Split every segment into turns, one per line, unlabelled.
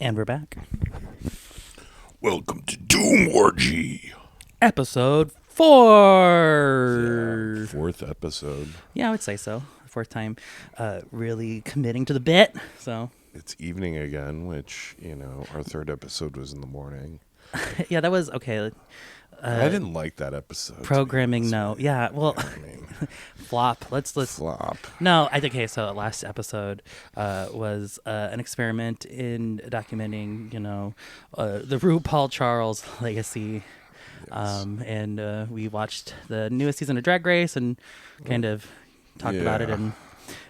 And we're back.
Welcome to Doom Orgy.
Episode 4.
Yeah, fourth episode.
Yeah, I would say so. Fourth time really committing to the bit. So
It's evening again, which, our third episode was in the morning.
yeah, that was okay.
I didn't like that episode.
Programming, no. Yeah, well, flop. Let's
flop.
No, okay. So last episode was an experiment in documenting, the RuPaul Charles legacy.
Yes.
And we watched the newest season of Drag Race and kind of talked about it. And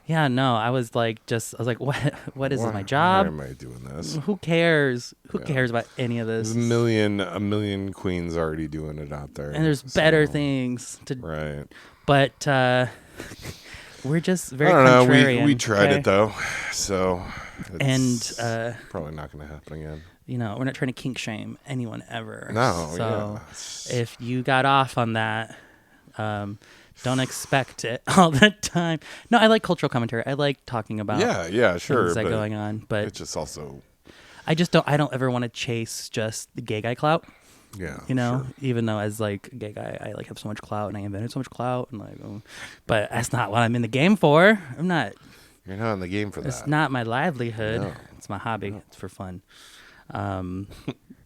yeah, no, I was like, what is this, my job?
Why am I doing this?
Who cares? Who cares about any of this?
There's a million queens already doing it out there.
And there's better things to.
Right.
But we're just very
I don't
contrarian.
know. We tried it though, so it's
and
probably not going to happen again.
We're not trying to kink shame anyone ever.
No.
So if you got off on that, don't expect it all the time. No, I like cultural commentary. I like talking about
sure,
things that are going on, but
it's just also
I don't ever want to chase just the gay guy clout.
Yeah.
Sure. Even though as like a gay guy, I like have so much clout and I invented so much clout and but that's not what I'm in the game for. You're not in the game for that. It's not my livelihood. No. It's my hobby. No. It's for fun.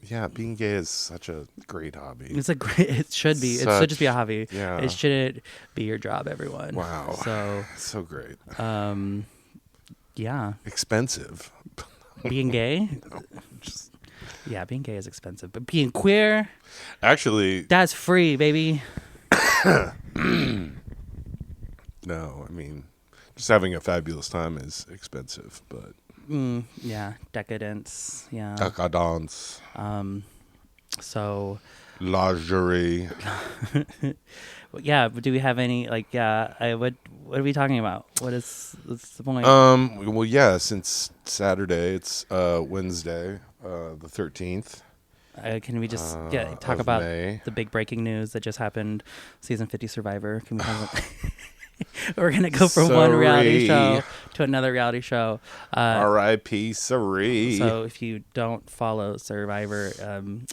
Yeah, being gay is such a great hobby.
It should be. It should just be a hobby.
Yeah.
It shouldn't be your job, everyone.
Wow. So great.
Yeah.
Expensive.
Being gay? Yeah, being gay is expensive. But being queer?
Actually.
That's free, baby.
No, I mean, just having a fabulous time is expensive, but.
Yeah, decadence. Yeah.
Decadence.
So.
Lingerie.
Yeah, but do we have any what are we talking about? What's the point?
Well, yeah, since Saturday, it's Wednesday, the 13th.
Can we just talk about
May.
the big breaking news that just happened? Season 50 Survivor. Can we have We're going to go from one reality show to another reality show.
R.I.P. Sari.
So if you don't follow Survivor,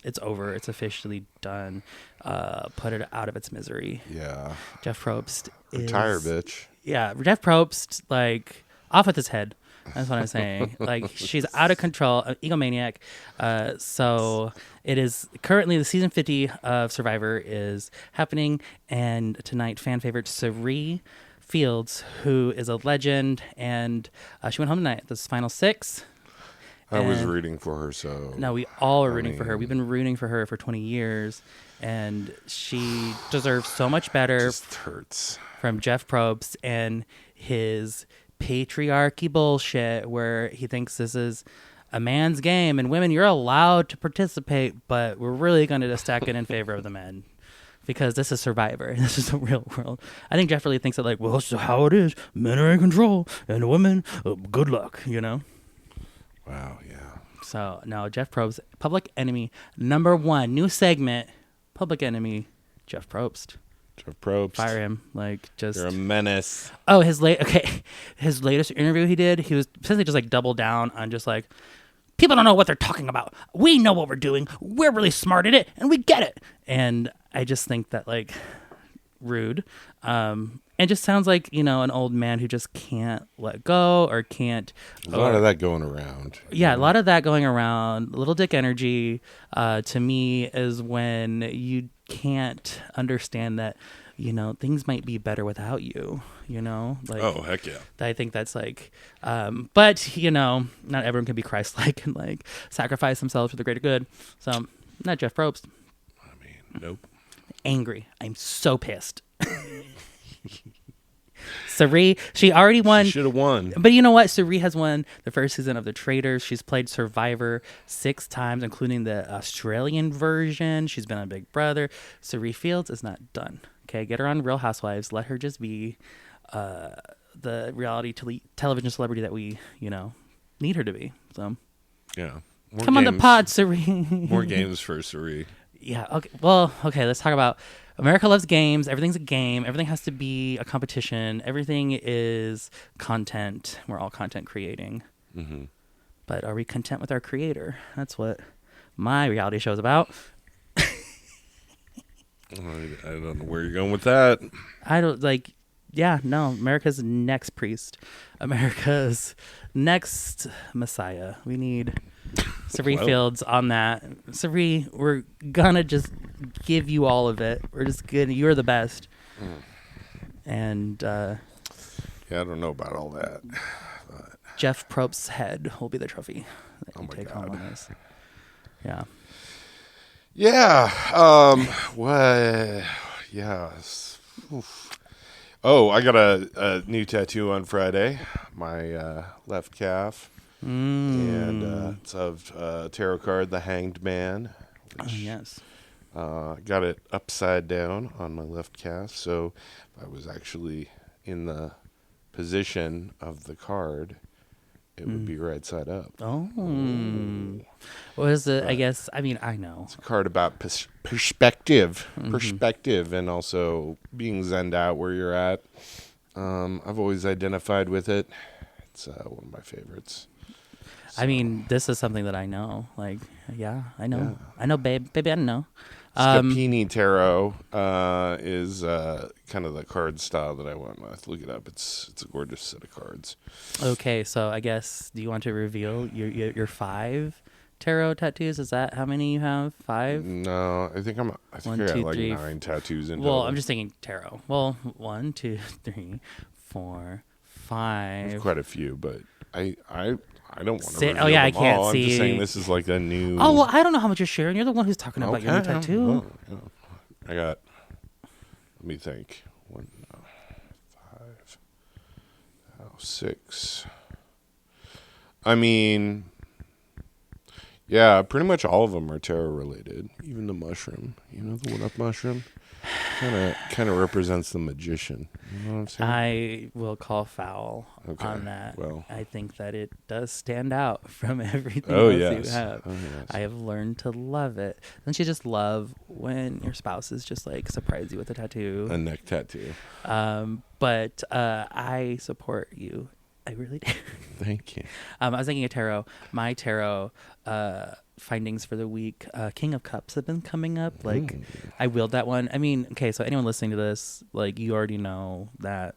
it's over. It's officially done. Put it out of its misery.
Yeah.
Jeff Probst
Retire, bitch.
Yeah, Jeff Probst, off with his head. That's what I'm saying. She's out of control, an egomaniac. So it is currently the season 50 of Survivor is happening, and tonight fan favorite Sari Fields, who is a legend, and she went home tonight. This final 6.
I was rooting for her, so.
No, we all were rooting for her. We've been rooting for her for 20 years, and she deserves so much better.
Just hurts.
From Jeff Probst and his patriarchy bullshit where he thinks this is a man's game and women, you're allowed to participate, but we're really going to stack it in favor of the men because this is Survivor. This is the real world. I think Jeff really thinks that well, this is how it is. Men are in control and women, good luck,
Wow, yeah.
So, no, Jeff Probst, Public Enemy number 1, new segment, Public Enemy, Jeff Probst.
Jeff Probst.
Fire him.
You're a menace.
Oh, his latest interview he did, he was essentially just double down on just people don't know what they're talking about. We know what we're doing. We're really smart at it, and we get it. And I just think that rude. And just sounds like, an old man who just can't let go or can't.
A lot of that going around.
Yeah, a lot of that going around. Little dick energy to me is when you can't understand that, things might be better without you,
oh, heck yeah.
I think that's but, not everyone can be Christ-like and sacrifice themselves for the greater good. So, not Jeff Probst.
I mean, nope.
Angry. I'm so pissed. Sari, she already won.
She should have won.
But you know what? Sari has won the first season of The Traitors. She's played Survivor 6 times, including the Australian version. She's been on Big Brother. Sari Fields is not done. Okay, get her on Real Housewives. Let her just be the reality television celebrity that we, need her to be. So,
yeah.
Come on the pod, Sari.
More games for Sari.
Yeah. Okay. Well, okay. Let's talk about America loves games. Everything's a game. Everything has to be a competition. Everything is content. We're all content creating.
Mm-hmm.
But are we content with our creator? That's what my reality show is about.
I don't know where you're going with that.
I don't like. Yeah, no. America's next priest. America's next Messiah. We need Sabree Fields on that. Sabree, we're gonna just give you all of it. We're just gonna. You're the best. And
yeah, I don't know about all that. But
Jeff Probst's head will be the trophy that you take home
God.
on this. Yeah.
Yeah. What? Yeah. Oof. Oh, I got a new tattoo on Friday. My left calf. And it's of tarot card, the Hanged Man. Which,
Yes.
got it upside down on my left calf. So if I was actually in the position of the card, it would be right side up.
Oh. What is it? I guess, I mean, I know.
It's a card about perspective. Perspective, and also being zenned out where you're at. I've always identified with it. It's one of my favorites.
I mean, this is something that I know. Like, yeah, I know. Yeah. I know, babe. Baby, I know.
Scapini Tarot is kind of the card style that I went with. Look it up. It's a gorgeous set of cards.
Okay, so I guess, do you want to reveal your 5 tarot tattoos? Is that how many you have? 5?
No, I think I got like 9 tattoos in
Well,
total.
I'm just thinking tarot. Well, 1, 2, 3, 4, 5.
There's quite a few, but I don't want to reveal
Oh yeah,
them
I can't
all.
see.
I'm just saying this is like a new.
Oh well, I don't know how much you're sharing. You're the one who's talking about your new tattoo.
Well, yeah. I got. Let me think. 1, 5, 6. I mean, yeah, pretty much all of them are tarot related. Even the mushroom, the 1-up mushroom, kind of represents the magician. You know what I'm saying?
I will call foul on that.
Well,
I think that it does stand out from everything
yes.
you have.
Oh, yes.
I have learned to love it. Don't you just love when your spouse is just like surprise you with a tattoo?
A neck tattoo.
But I support you. I really do.
Thank you.
I was thinking of tarot. My tarot findings for the week, King of Cups have been coming up. Like, I willed that one. I mean, okay, so anyone listening to this, like, you already know that,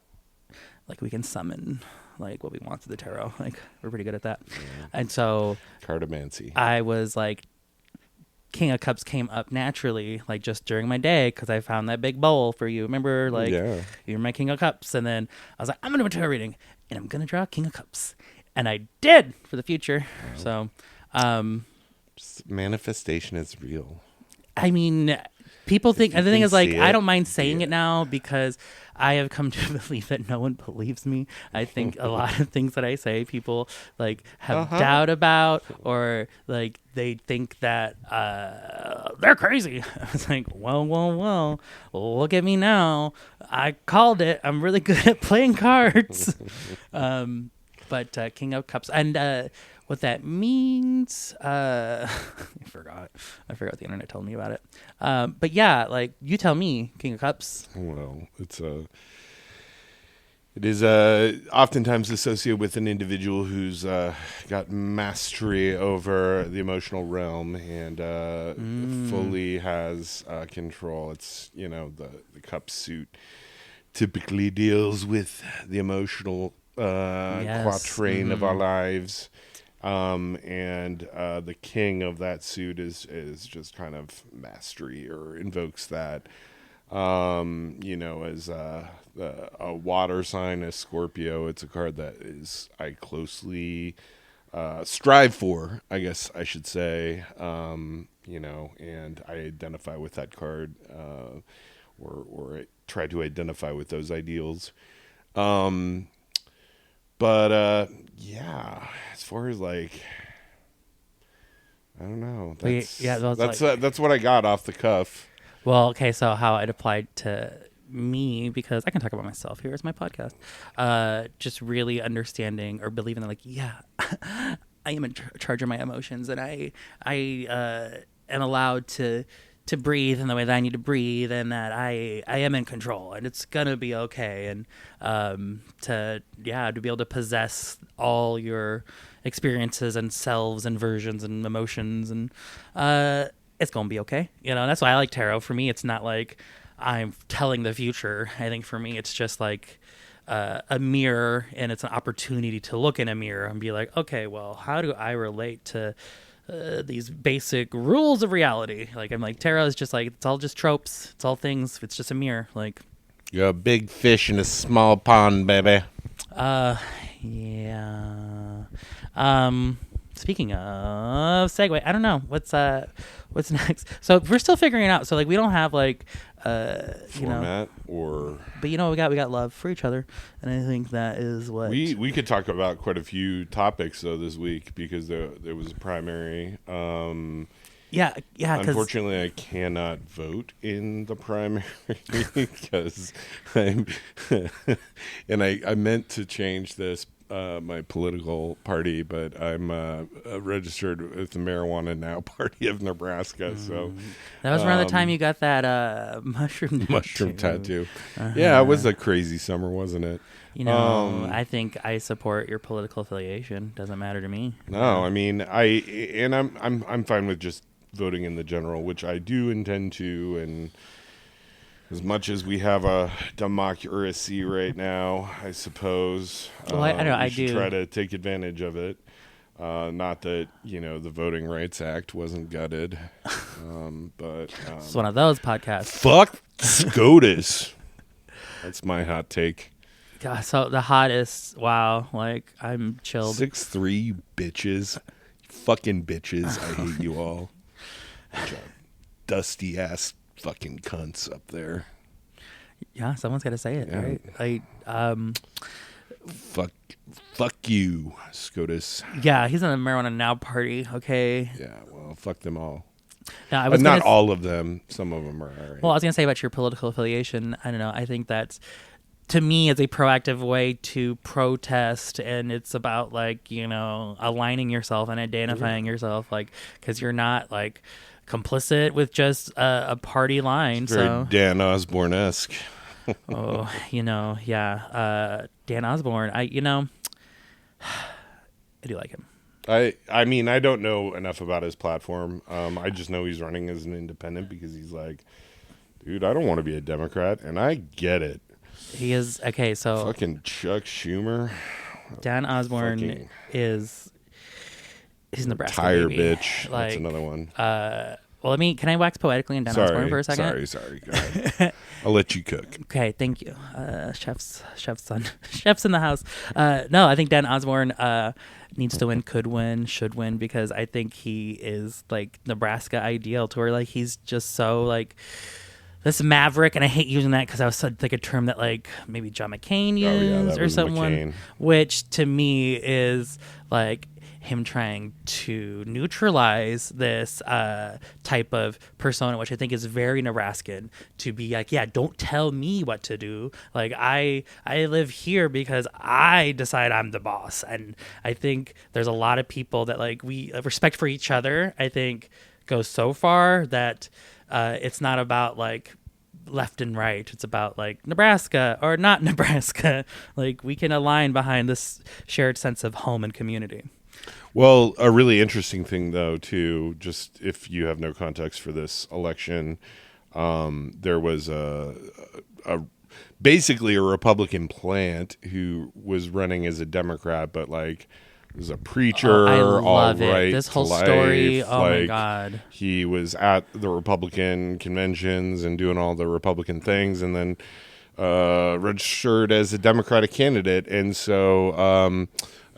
like, we can summon, like, what we want through the tarot. Like, we're pretty good at that. Yeah. And so
Cartomancy.
I was like, King of Cups came up naturally, like, just during my day, because I found that big bowl for you. Remember, like, you're my King of Cups. And then I was like, I'm going to do a tarot reading, and I'm going to draw King of Cups. And I did for the future. Wow. So,
manifestation is real.
I mean, people think, and the thing is, like, I don't mind saying it now because I have come to believe that no one believes me. I think a lot of things that I say, people like have doubt about, or like they think that they're crazy. I was like, well, look at me now. I called it. I'm really good at playing cards. But King of Cups, and what that means, I forgot what the internet told me about it. But yeah, like, you tell me, King of Cups.
Well, it is oftentimes associated with an individual who's got mastery over the emotional realm and fully has control. It's, the cup suit typically deals with the emotional quatrain of our lives. And the king of that suit is just kind of mastery, or invokes that, as a water sign, as Scorpio. It's a card that I closely strive for, I guess I should say, and I identify with that card, or I try to identify with those ideals. But yeah, as far as like, I don't know. That's what I got off the cuff.
Well, okay, so how it applied to me, because I can talk about myself here as my podcast. Just really understanding or believing that, like, yeah, I am in charge of my emotions, and I am allowed to to breathe in the way that I need to breathe, and that I am in control, and it's gonna be okay, and to be able to possess all your experiences and selves and versions and emotions, and it's gonna be okay. That's why I like tarot. For me, it's not like I'm telling the future. I think for me, it's just like a mirror, and it's an opportunity to look in a mirror and be like, okay, well, how do I relate to these basic rules of reality? Like, I'm like, tarot is just like, it's all just tropes. It's all things. It's just a mirror. Like,
you're a big fish in a small pond, baby.
Yeah. Speaking of segue, I don't know what's next. So we're still figuring it out. So like, we don't have like
format or,
but we got love for each other, and I think that is what
we could talk about. Quite a few topics though this week, because there was a primary.
Yeah.
Unfortunately, I cannot vote in the primary because I meant to change this, my political party, but I'm registered with the Marijuana Now Party of Nebraska. So
that was around the time you got that mushroom
tattoo. Yeah, it was a crazy summer, wasn't it?
I think I support your political affiliation. Doesn't matter to me.
No, I mean, I'm fine with just voting in the general, which I do intend to, and as much as we have a democracy right now, I suppose.
Well, I know I do
try to take advantage of it. Not that the Voting Rights Act wasn't gutted, but
it's one of those podcasts.
Fuck SCOTUS. That's my hot take.
God, so the hottest. Wow, like I'm chilled.
6'3" bitches, fucking bitches. I hate you all. Dusty ass fucking cunts up there.
Yeah, someone's got to say it, right?
Fuck you, SCOTUS.
Yeah, he's in the Marijuana Now Party. Okay.
Yeah, well, fuck them all.
No,
but not all of them. Some of them are all right.
Well, I was gonna say about your political affiliation. I don't know. I think that's, to me, is a proactive way to protest, and it's about like aligning yourself and identifying yourself, like, because you're not like complicit with just a party line.
It's very Dan Osborne-esque.
Oh, Dan Osborne. I do like him.
I mean, I don't know enough about his platform. I just know he's running as an independent because he's like, dude, I don't want to be a Democrat, and I get it.
He is okay. So
fucking Chuck Schumer.
Dan Osborne he's Nebraska.
Tire
baby.
bitch.
Like,
that's another one.
Well, can I wax poetically in Dan Osborne for a second?
Sorry. Go ahead. I'll let you cook.
Okay, thank you. Chef's son. Chef's in the house. No, I think Dan Osborne needs to win, could win, should win, because I think he is like Nebraska ideal, to where like he's just so like this maverick, and I hate using that because I was like a term that like maybe John McCain used or someone, McCain. Which to me is like him trying to neutralize this type of persona, which I think is very Nebraskan, to be like, yeah, don't tell me what to do. Like I live here because I decide I'm the boss. And I think there's a lot of people that like we respect for each other, I think goes so far that it's not about like left and right. It's about like Nebraska or not Nebraska. Like we can align behind this shared sense of home and community.
Well, a really interesting thing, though, too, just if you have no context for this election, there was basically a Republican plant who was running as a Democrat, but like was a preacher.
I love
all
it.
right,
this whole
life.
story. Oh
like,
my God!
He was at the Republican conventions and doing all the Republican things, and then registered as a Democratic candidate, and so.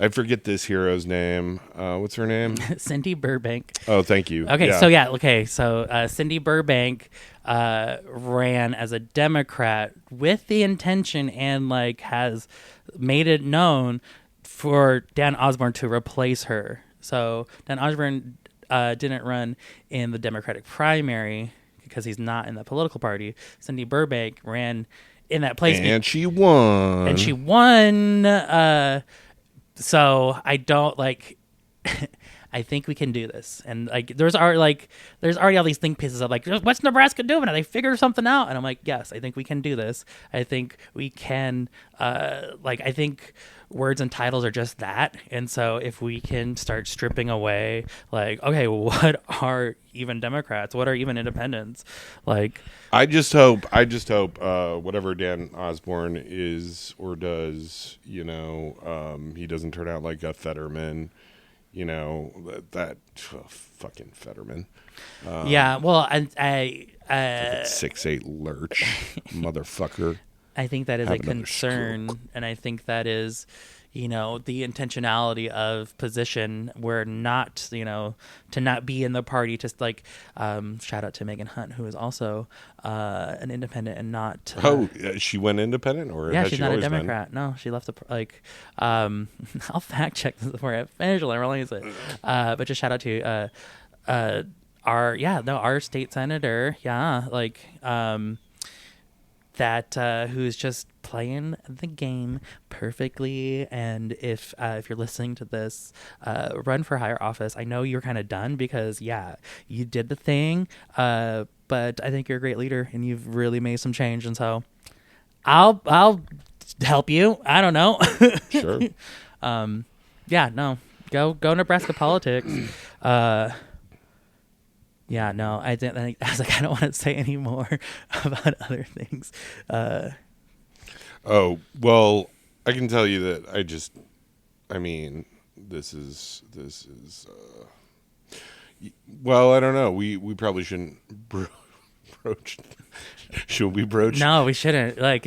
I forget this hero's name. What's her name?
Cindy Burbank.
Oh, thank you.
Okay, so Cindy Burbank ran as a Democrat with the intention and like has made it known for Dan Osborne to replace her. So Dan Osborne didn't run in the Democratic primary because he's not in the political party. Cindy Burbank ran in that place.
And she won.
So I don't like, I think we can do this. And like, there's already all these think pieces of like, what's Nebraska doing? Are they figure something out? And I'm like, yes, I think we can do this. I think we can, I think words and titles are just that. And so if we can start stripping away, like, okay, what are even Democrats? What are even independents? Like,
I just hope whatever Dan Osborne is or does, he doesn't turn out like a Fetterman, fucking Fetterman.
Yeah, well, I
6'8" lurch, motherfucker.
I think that is a
Have another
concern,
stroke.
and I think that is, the intentionality of position where not, to not be in the party, just like, shout out to Megan Hunt, who is also an independent and not.
She went independent, or
yeah,
has
she's
she
not a
always
Democrat. No, she left I'll fact check this before I finish and release it. But just shout out to our state senator, who's just playing the game perfectly. And if you're listening to this, run for higher office. I know you're kind of done because you did the thing, but I think you're a great leader and you've really made some change. And so I'll help you. I don't know.
Sure.
Go Nebraska politics. Yeah, no, I think I was like, I don't want to say any more about other things.
Oh, well, I can tell you that this is well, I don't know. We probably shouldn't broach. Should we broach?
No, we shouldn't. I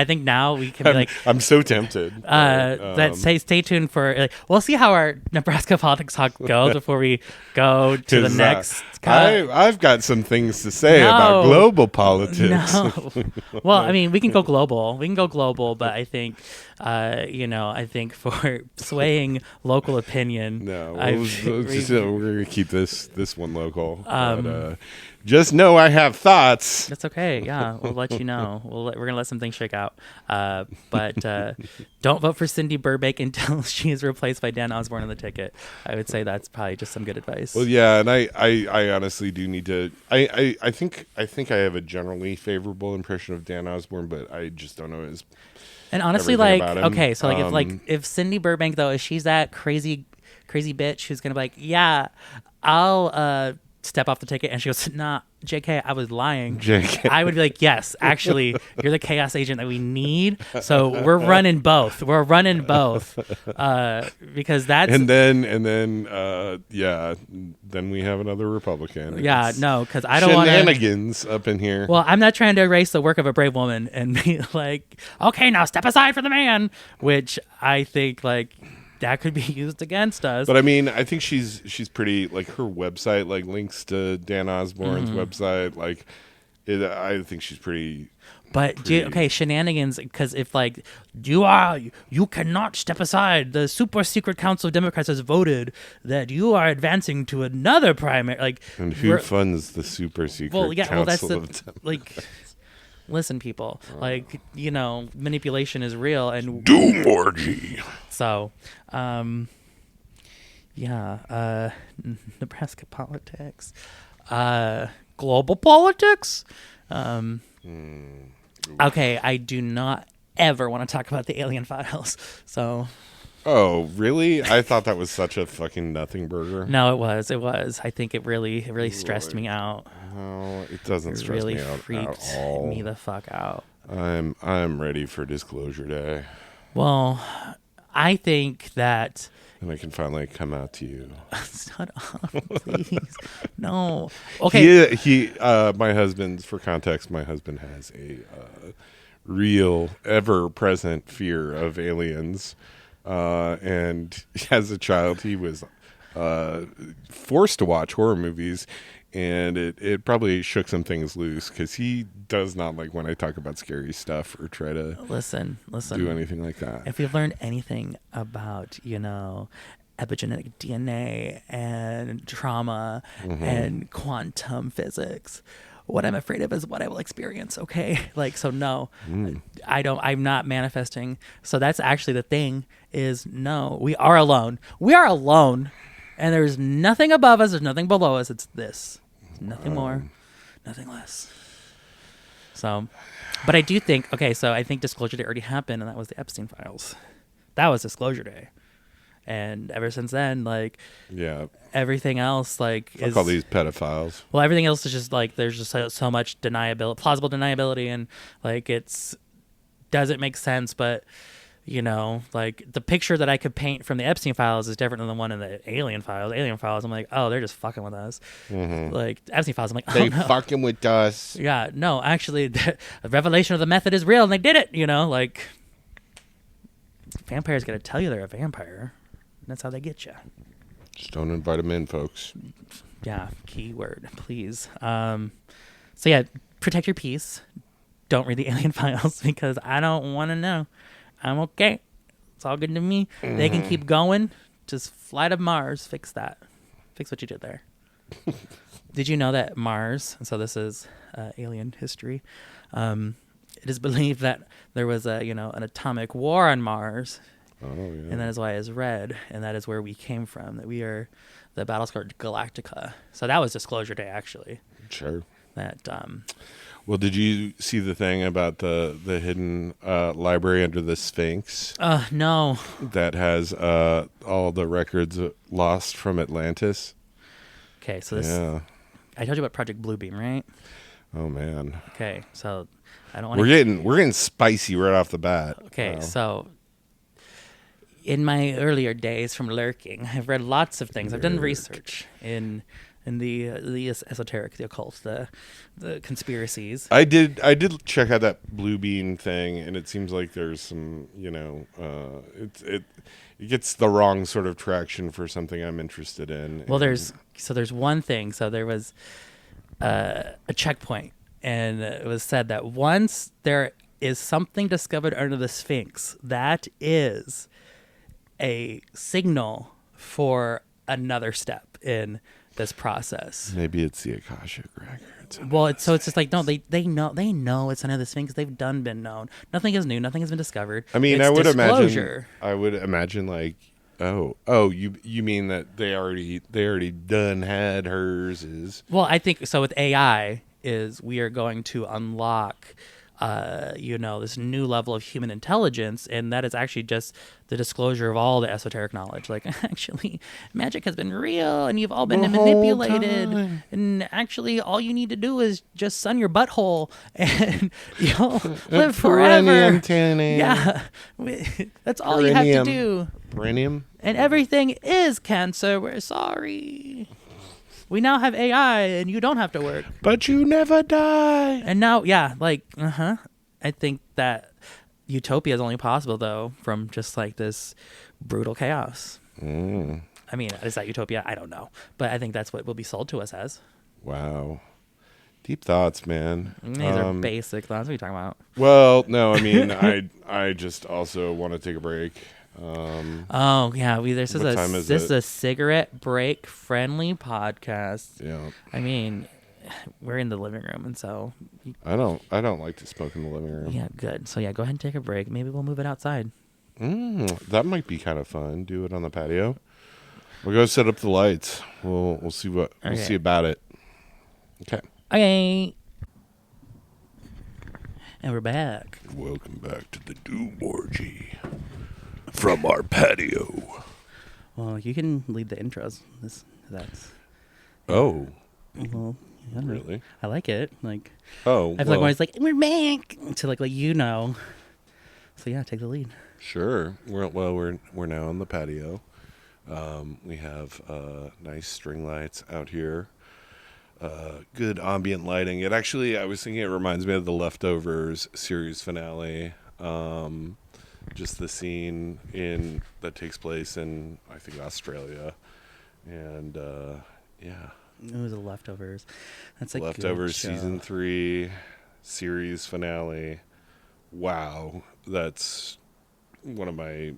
think now we can be like.
I'm so tempted.
Stay tuned for. We'll see how our Nebraska politics talk goes before we go to the next.
I've got some things to say about global politics.
No. Well, we can go global. But I think, I think for swaying local opinion.
No, we're gonna keep this one local. But, just know I have thoughts.
That's okay. Yeah, we'll let you know. We're gonna let some things shake out. But don't vote for Cindy Burbank until she is replaced by Dan Osborne on the ticket. I would say that's probably just some good advice.
Well, yeah, and I honestly do need to. I think I have a generally favorable impression of Dan Osborne, but I just don't know his.
And honestly, okay, so if Cindy Burbank though, if she's that crazy bitch who's gonna be like, yeah, I'll step off the ticket, and she goes, nah, JK, I was lying.
JK.
I would be like, yes, actually, you're the chaos agent that we need. So we're running both. Because that's
and then we have another Republican.
Yeah, no, because I don't want
shenanigans up in here.
Well, I'm not trying to erase the work of a brave woman and be like, okay, now step aside for the man, which I think that could be used against us.
But I think she's pretty, her website links to Dan Osborne's website. I think she's pretty.
But shenanigans, because if you cannot step aside. The super secret council of Democrats has voted that you are advancing to another primary.
And who funds the super secret council of Democrats?
Listen, people, manipulation is real, and
doom orgy.
So, Nebraska politics, global politics. Okay, I do not ever want to talk about the alien files. So.
Oh, really? I thought that was such a fucking nothing burger.
No, it was. I think it really stressed me out.
No, it doesn't stress me out
freaked
at all.
Me the fuck out.
I'm ready for disclosure day.
Well, I think that.
And I can finally come out to you.
Shut up, please. No. Okay.
My husband, for context, my husband has a real, ever-present fear of aliens. And as a child, he was forced to watch horror movies, and it probably shook some things loose because he does not like when I talk about scary stuff or try to
listen
do anything like that.
If you've learned anything about epigenetic DNA and trauma and quantum physics, what I'm afraid of is what I will experience. Okay. No, I'm not manifesting. So that's actually the thing is, no, we are alone. We are alone. And there's nothing above us. There's nothing below us. It's this. Nothing more, nothing less. So, but I do think, okay, so I think Disclosure Day already happened, and that was the Epstein files. That was Disclosure Day. And ever since then, like, everything else, like,
Fuck all these pedophiles.
Well, everything else is just, like, there's just so much plausible deniability, and, like, doesn't make sense, but, you know, like, the picture that I could paint from the Epstein files is different than the one in the Alien files. Alien files, I'm like, oh, they're just fucking with us. Mm-hmm. Like, Epstein files, I'm like, oh,
they
no.
fucking with us.
Yeah, no, actually, the revelation of the method is real, and they did it, you know, like, vampires got to tell you they're a vampire. That's how they get you.
Just don't invite them in, folks.
Yeah, keyword, please. So, yeah, protect your peace. Don't read the Alien files because I don't want to know. I'm okay. It's all good to me. Mm-hmm. They can keep going. Just fly to Mars. Fix that. Fix what you did there. Did you know that Mars, and so this is alien history, it is believed that there was an atomic war on Mars.
Oh, yeah.
And that is why it's red, and that is where we came from. That we are the battlestar Galactica. So that was Disclosure Day, actually.
Sure.
That.
Well, did you see the thing about the hidden library under the Sphinx?
No.
That has all the records lost from Atlantis.
Okay, so this. Yeah. I told you about Project Bluebeam, right?
Oh man.
Okay, so I don't want.
We're getting spicy right off the bat.
Okay, so. In my earlier days from lurking, I've read lots of things. I've done research in the esoteric, the occult, the conspiracies.
I did check out that Blue Bean thing, and it seems like there's some, it gets the wrong sort of traction for something I'm interested in.
Well, there's one thing. So there was a checkpoint, and it was said that once there is something discovered under the Sphinx, that is a signal for another step in this process.
Maybe it's the Akashic records.
Well, it's just like, no, they know it's under the Sphinx. They've been known. Nothing is new. Nothing has been discovered.
I mean, I would imagine like, oh, you mean that they already done had hers.
Well, I think so. With AI, we are going to unlock this new level of human intelligence, and that is actually just the disclosure of all the esoteric knowledge. Like, actually, magic has been real, and you've all been manipulated, and actually, all you need to do is just sun your butthole, and you'll live forever. Yeah, that's all you have to do.
Perineum.
And everything is cancer. We're sorry. We now have AI, and you don't have to work.
But you never die.
And now, I think that utopia is only possible, though, from just like this brutal chaos.
Mm.
I mean, is that utopia? I don't know. But I think that's what will be sold to us as.
Wow. Deep thoughts, man.
These are basic thoughts. What are you talking about?
Well, no, I mean, I just also want to take a break.
This is a cigarette break friendly podcast.
Yeah.
I mean, we're in the living room, and so
I don't like to smoke in the living room.
Yeah, good. So yeah, go ahead and take a break. Maybe we'll move it outside.
That might be kind of fun. Do it on the patio. We'll go set up the lights. We'll see we'll see about it. Okay.
Okay. And we're back.
Welcome back to the Doom Orgy. From our patio.
Well, you can lead the intros. That's.
Oh.
Well, yeah,
really?
I like it. Like.
Oh.
I feel like when it's like we're back to like you know. So yeah, take the lead.
Sure. We're now on the patio. We have nice string lights out here. Good ambient lighting. I was thinking it reminds me of the Leftovers series finale. Just the scene that takes place in, I think, Australia, and yeah.
It was the Leftovers. That's a
Leftovers
good show.
season 3 series finale. Wow, that's one of my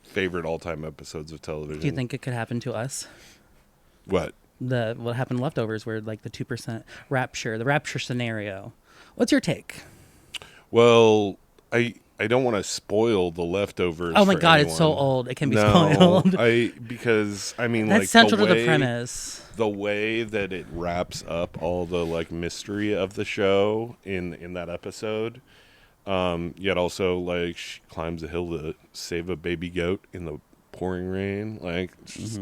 favorite all-time episodes of television.
Do you think it could happen to us?
What?
What happened in Leftovers, where like the 2% rapture, the rapture scenario. What's your take?
Well, I don't want to spoil the Leftovers.
Oh my
for
God,
anyone.
it's so old. It can be
No,
spoiled.
because I mean,
That's
like
central to the premise.
the way that it wraps up all the like mystery of the show in that episode. Yet also like she climbs a hill to save a baby goat in the pouring rain. Like it's just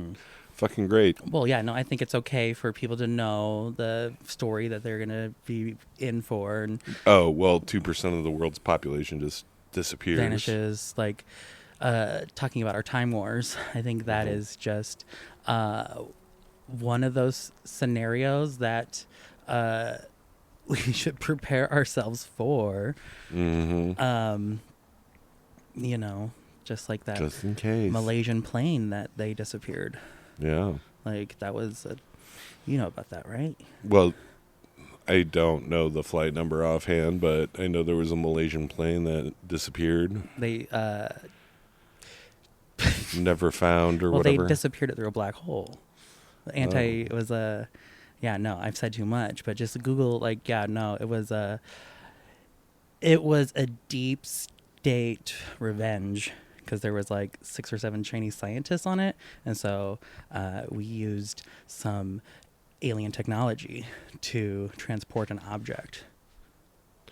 fucking great.
Well, yeah, no, I think it's okay for people to know the story that they're gonna be in for, and
Oh well, 2% of the world's population just disappears.
vanishes. Like talking about our time wars, I think that is just one of those scenarios that we should prepare ourselves for. You know, just like that
Just in case.
Malaysian plane that they disappeared.
Yeah.
Like that was you know about that, right?
Well, I don't know the flight number offhand, but I know there was a Malaysian plane that disappeared,
They
never found or
well,
whatever.
they disappeared it through a black hole. The anti was a yeah, no, I've said too much, but just Google like yeah, no, it was a deep state revenge because there was like 6 or 7 Chinese scientists on it, and so we used some alien technology to transport an object,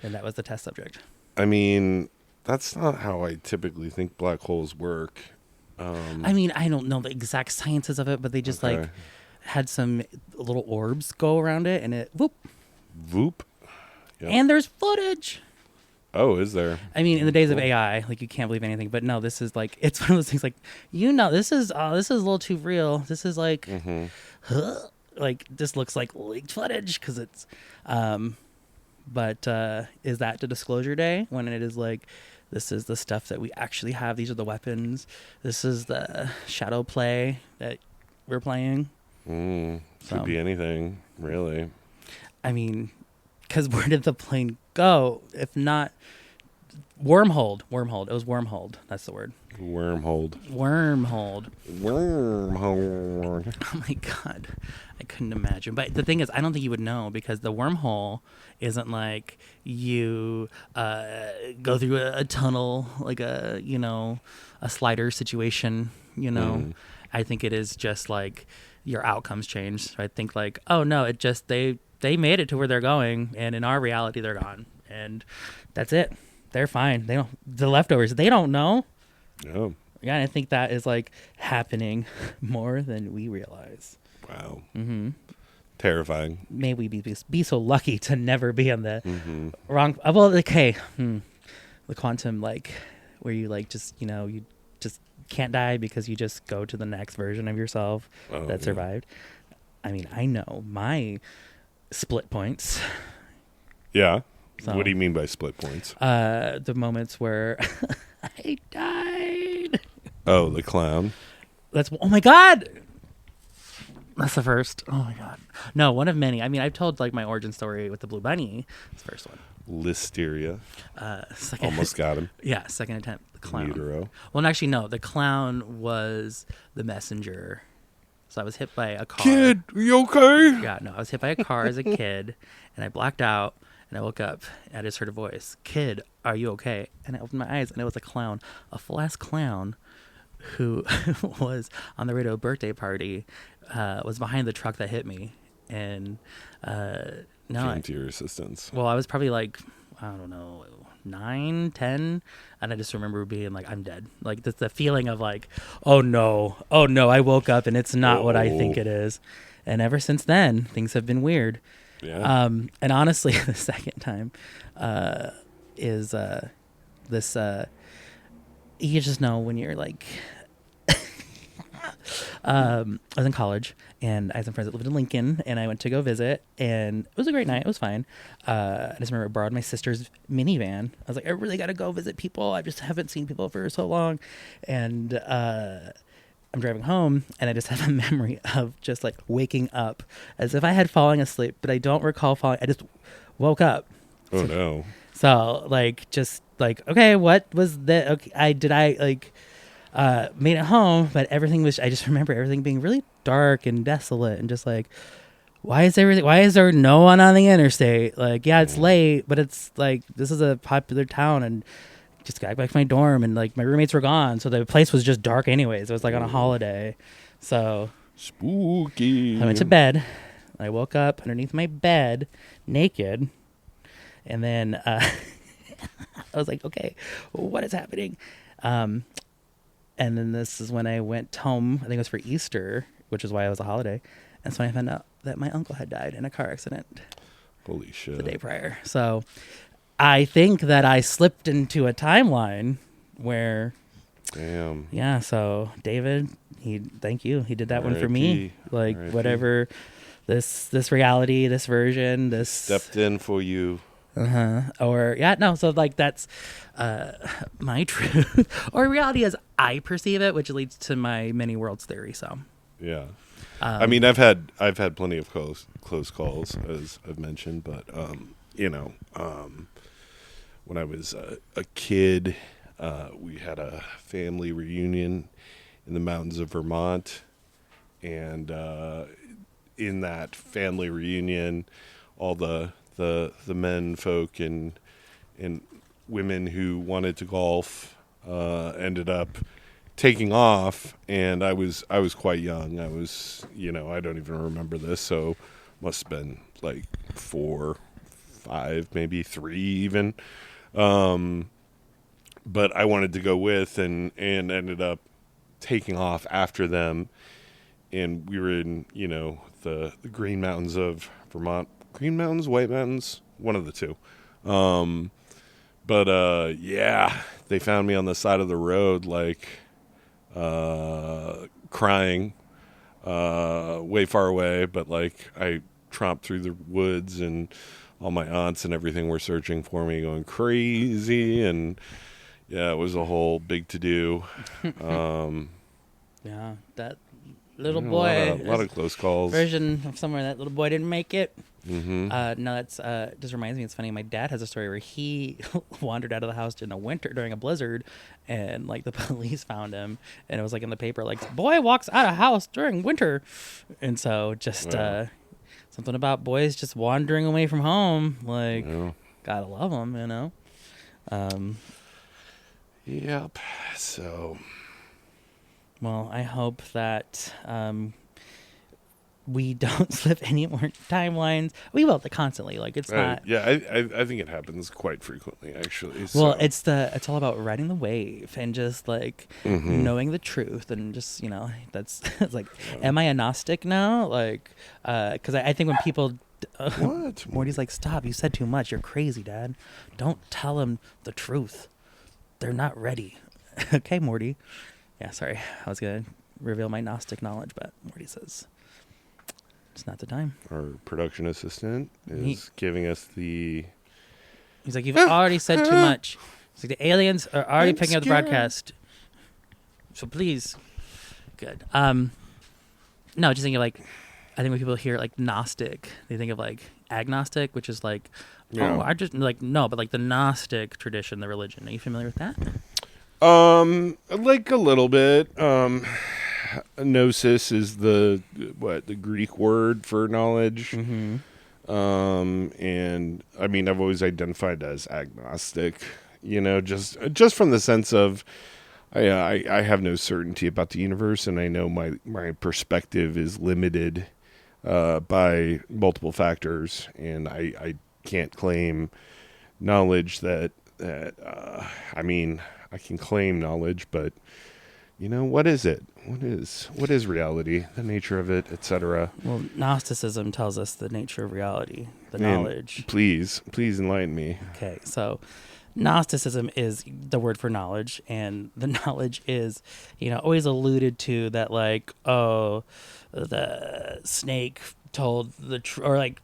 and that was the test subject.
I mean, that's not how I typically think black holes work.
I mean, I don't know the exact sciences of it, but they just like had some little orbs go around it, and it whoop.
Voop. Yep.
And there's footage.
Oh, is there?
I mean, in the days of AI, like you can't believe anything. But no, this is like it's one of those things. Like this is a little too real. This is like, like this looks like leaked footage because it's. But is that the disclosure day when it is like, this is the stuff that we actually have. These are the weapons. This is the shadow play that we're playing.
Could be anything, really.
I mean, because where did the plane go? If not wormholed. It was wormholed. That's the word.
Wormhole.
Oh my God. I couldn't imagine. But the thing is, I don't think you would know because the wormhole isn't like you go through a tunnel, like a slider situation, I think it is just like your outcomes change. So I think like, oh no, it just, they made it to where they're going, and in our reality, they're gone. And that's it. They're fine. The leftovers, they don't know.
Oh.
Yeah, I think that is like happening more than we realize.
Wow. Terrifying.
May we be so lucky to never be on the wrong. Well, okay, the quantum, like where you like just you just can't die because you just go to the next version of yourself that survived. I mean, I know my split points.
Yeah.
So,
what do you mean by split points?
The moments where I died.
Oh, the clown.
Oh my God. That's the first. Oh my God. No, one of many. I mean, I've told like my origin story with the blue bunny. It's the first one.
Listeria.
Second,
Almost got him.
Yeah, second attempt. The clown.
Utero.
Well, actually, no. The clown was the messenger. So I was hit by a car.
Kid, are you okay?
Yeah, no. I was hit by a car as a kid, and I blacked out, and I woke up, and I just heard a voice. Kid, are you okay? And I opened my eyes, and it was a clown, a full-ass clown, who was on the radio birthday party, was behind the truck that hit me, and
Came to your assistance.
Well, I was probably like, I don't know, 9, 10, and I just remember being like, I'm dead. Like the feeling of like, oh no, I woke up and it's not what I think it is. And ever since then, things have been weird.
Yeah.
And honestly, the second time is this. You just know when you're like. I was in college, and I had some friends that lived in Lincoln, and I went to go visit, and it was a great night. It was fine. I just remember I borrowed my sister's minivan. I was like, I really got to go visit people. I just haven't seen people for so long. And I'm driving home, and I just have a memory of just like waking up as if I had fallen asleep, but I don't recall falling. I just woke up.
Oh, no.
So, like, just like, okay, what was that? Okay, made it home, but I just remember everything being really dark and desolate, and just like, why is there no one on the interstate? Like, yeah, it's late, but it's like, this is a popular town, and just got back to my dorm, and like my roommates were gone, so the place was just dark anyways. It was like on a holiday, so
spooky.
I went to bed. I woke up underneath my bed naked, and then I was like, okay, what is happening? And then this is when I went home. I think it was for Easter, which is why it was a holiday. And so I found out that my uncle had died in a car accident.
Holy shit.
The day prior. So I think that I slipped into a timeline where...
Damn.
Yeah, so David, thank you. He did that one for me. Like, whatever, this reality, this version, this...
Stepped in for you.
Or, yeah, no, so, like, that's my truth. Or reality as I perceive it, which leads to my many worlds theory, so...
Yeah. I mean, I've had plenty of close calls, as I've mentioned, but, when I was a kid, we had a family reunion in the mountains of Vermont, and in that family reunion, all the men folk and women who wanted to golf ended up taking off, and I was quite young. I was, I don't even remember this, so must have been like 4, 5, maybe 3 even. But I wanted to go with and ended up taking off after them, and we were in, the Green Mountains of Vermont. Green Mountains, White Mountains, one of the two. But yeah, they found me on the side of the road, like, crying, way far away, but like I tromped through the woods, and all my aunts and everything were searching for me, going crazy, and yeah, it was a whole big to-do.
Yeah, that little boy.
A lot of close calls.
Version of somewhere that little boy didn't make it.
Mm-hmm.
No, that's just reminds me. It's funny. My dad has a story where he wandered out of the house in a winter during a blizzard, and like the police found him, and it was like in the paper, like boy walks out of house during winter, and so just something about boys just wandering away from home. Like, gotta love them,
Yep. So,
well, I hope that we don't slip any more timelines. We will constantly. Like, it's not.
Yeah, I think it happens quite frequently, actually.
Well, it's all about riding the wave and just like knowing the truth, and just that's it's like, am I a Gnostic now? Like, because I think when people.
What?
Morty's like, stop! You said too much. You're crazy, Dad. Don't tell them the truth. They're not ready. Okay, Morty. Yeah, sorry. I was gonna reveal my Gnostic knowledge, but Morty says it's not the time.
Our production assistant is giving us the...
He's like, you've already said too much. He's like, the aliens are already picking up the broadcast. So please. Good. No, just thinking like, I think when people hear like Gnostic, they think of like agnostic, which is like, I just like, no, but like the Gnostic tradition, the religion. Are you familiar with that?
Like a little bit. Gnosis is the Greek word for knowledge.
Mm-hmm.
And I mean, I've always identified as agnostic, just from the sense of I have no certainty about the universe, and I know my perspective is limited by multiple factors, and I can't claim knowledge that I mean, I can claim knowledge, but what is it? What is reality? The nature of it, etc.
Well, Gnosticism tells us the nature of reality, the knowledge.
Please enlighten me.
Okay, so Gnosticism is the word for knowledge, and the knowledge is, always alluded to that, like, the snake told the truth, or like,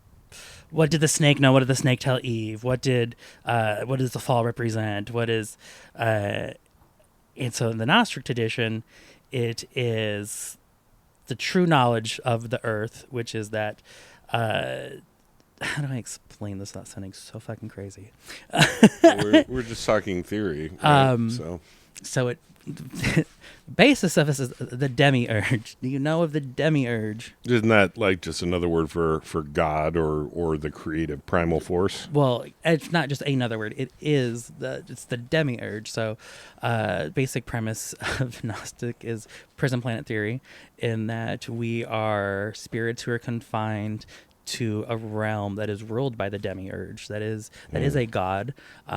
what did the snake know? What did the snake tell Eve? What does the fall represent? What is, and so in the Gnostic tradition, it is the true knowledge of the earth, which is that, how do I explain this without sounding so fucking crazy?
We're just talking theory, right? So
So the basis of this is the Demiurge. Do you know of the Demiurge?
Isn't that like just another word for God or the creative primal force?
Well, it's not just another word. It's the Demiurge. So, basic premise of Gnostic is prison planet theory, in that we are spirits who are confined to a realm that is ruled by the Demiurge. That is a god.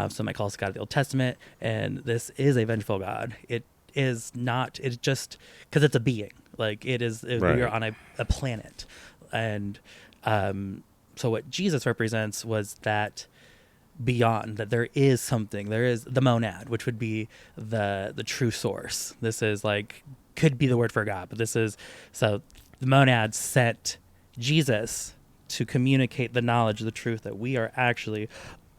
Some might call this God of the Old Testament, and this is a vengeful god. It is not. It's just because it's a being. Like it is.
Right.
We are on a planet, and so what Jesus represents was that beyond, that there is something. There is the monad, which would be the true source. This is like could be the word for God, but this is so the monad sent Jesus to communicate the knowledge, the truth that we are actually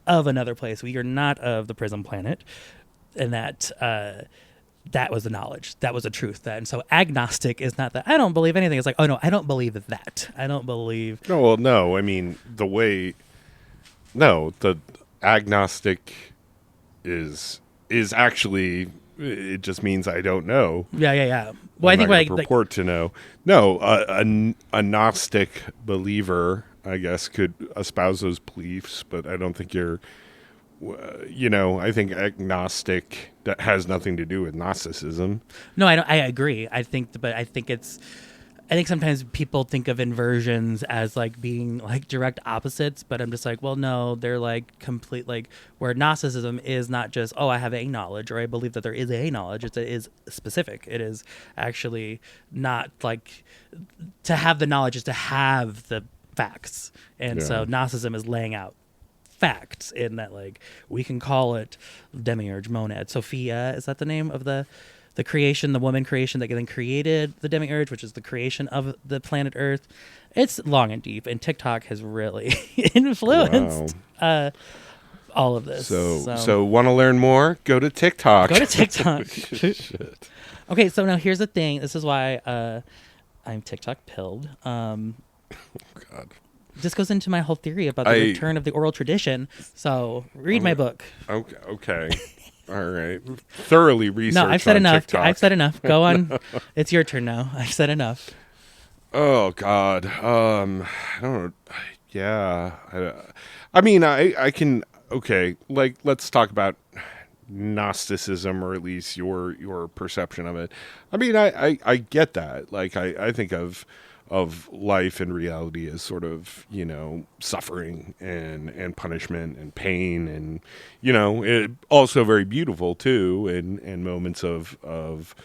of another place. We are not of the prison planet, and that that was the knowledge. That was the truth. And so agnostic is not that I don't believe anything. It's like, oh no, I don't believe that. I don't believe.
No, well, no. I mean, the agnostic is actually, it just means I don't know.
Yeah. Well,
I'm
I think
not gonna purport to know. No, a Gnostic believer, I guess, could espouse those beliefs, but I don't think you're. I think agnostic that has nothing to do with Gnosticism.
No, I don't. I agree. I think sometimes people think of inversions as like being like direct opposites, but I'm just like, well, no, they're like complete, like where Gnosticism is not just, oh, I have a knowledge or I believe that there is a knowledge. It is specific. It is actually not like to have the knowledge is to have the facts. And so Gnosticism is laying out facts in that, like, we can call it Demiurge, monad. Sophia, is that the name of the creation, the woman creation that then created the Demiurge, which is the creation of the planet Earth? It's long and deep, and TikTok has really influenced all of this.
So want to learn more? Go to TikTok.
Go to TikTok.
Shit.
Okay, so now here's the thing. This is why I'm TikTok pilled.
Oh, God.
This goes into my whole theory about the return of the oral tradition. So read my book.
Okay. All right. Thoroughly researched.
No, I've said enough.
TikTok.
I've said enough. Go on. It's your turn now. I've said enough.
Oh God. I don't. Yeah. I mean, I can. Okay. Like, let's talk about Gnosticism, or at least your perception of it. I mean, I get that. Like, I think of life and reality as sort of, suffering and punishment and pain, and it also very beautiful too, and moments of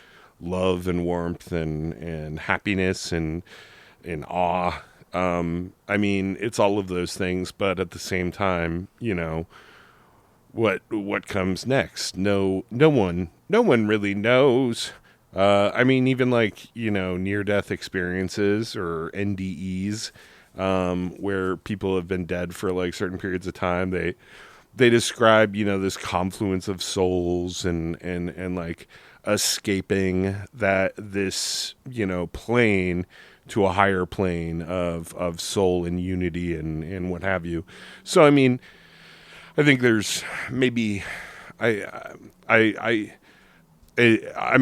love and warmth and happiness and awe. I mean, it's all of those things, but at the same time, what comes next? No one really knows. I mean, even like, near-death experiences or NDEs, where people have been dead for like certain periods of time, they describe, this confluence of souls and like escaping this, plane to a higher plane of soul and unity and what have you. So, I mean, I think there's maybe, I'm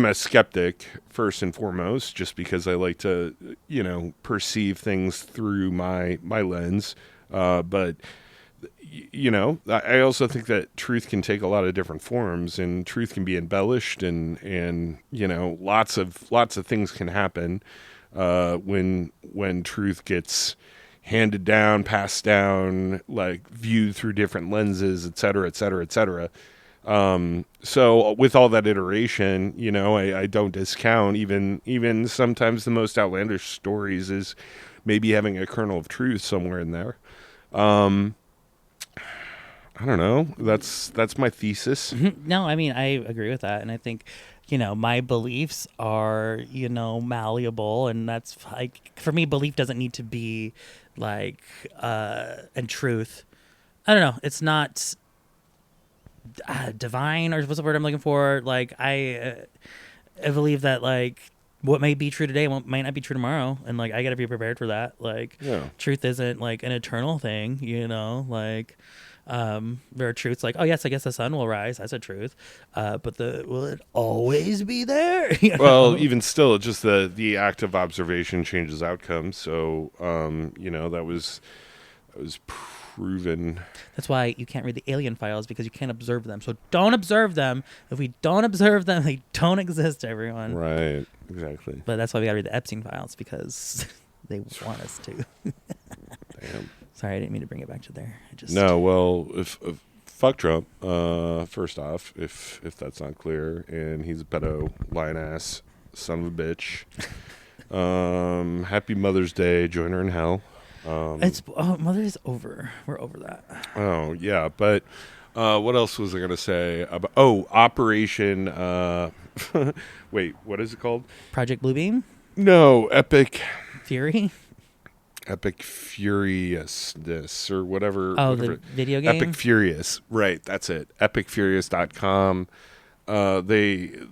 a skeptic first and foremost, just because I like to, perceive things through my lens. But I also think that truth can take a lot of different forms, and truth can be embellished, and lots of things can happen when truth gets handed down, passed down, like viewed through different lenses, et cetera, et cetera, et cetera. So with all that iteration, I don't discount even sometimes the most outlandish stories is maybe having a kernel of truth somewhere in there. I don't know. That's my thesis.
No, I mean, I agree with that. And I think, my beliefs are, malleable, and that's like, for me, belief doesn't need to be like, and truth. I don't know. It's not divine, or what's the word I'm looking for? Like, I believe that like what may be true today might not be true tomorrow, and like I got to be prepared for that. Like, truth isn't like an eternal thing, like There are truths like, oh yes, I guess the sun will rise. That's a truth. But will it always be there? You know?
Well, even still, just the act of observation changes outcomes. So, that was proven.
That's why you can't read the alien files, because you can't observe them. So don't observe them. If we don't observe them, they don't exist, everyone.
Right. Exactly.
But that's why we gotta read the Epstein files, because they want us to.
Damn.
Sorry, I didn't mean to bring it back to there.
No, well, if fuck Trump, first off, if that's not clear, and he's a pedo, lying ass, son of a bitch. Happy Mother's Day, join her in hell.
Mother's over. We're over that.
Oh, yeah, but what else was I going to say? Operation, wait, what is it called?
Project Bluebeam?
No, Epic
Fury?
Epic Furiousness or whatever.
Oh,
whatever.
the video game?
Epic Furious. Right, that's it. EpicFurious.com. The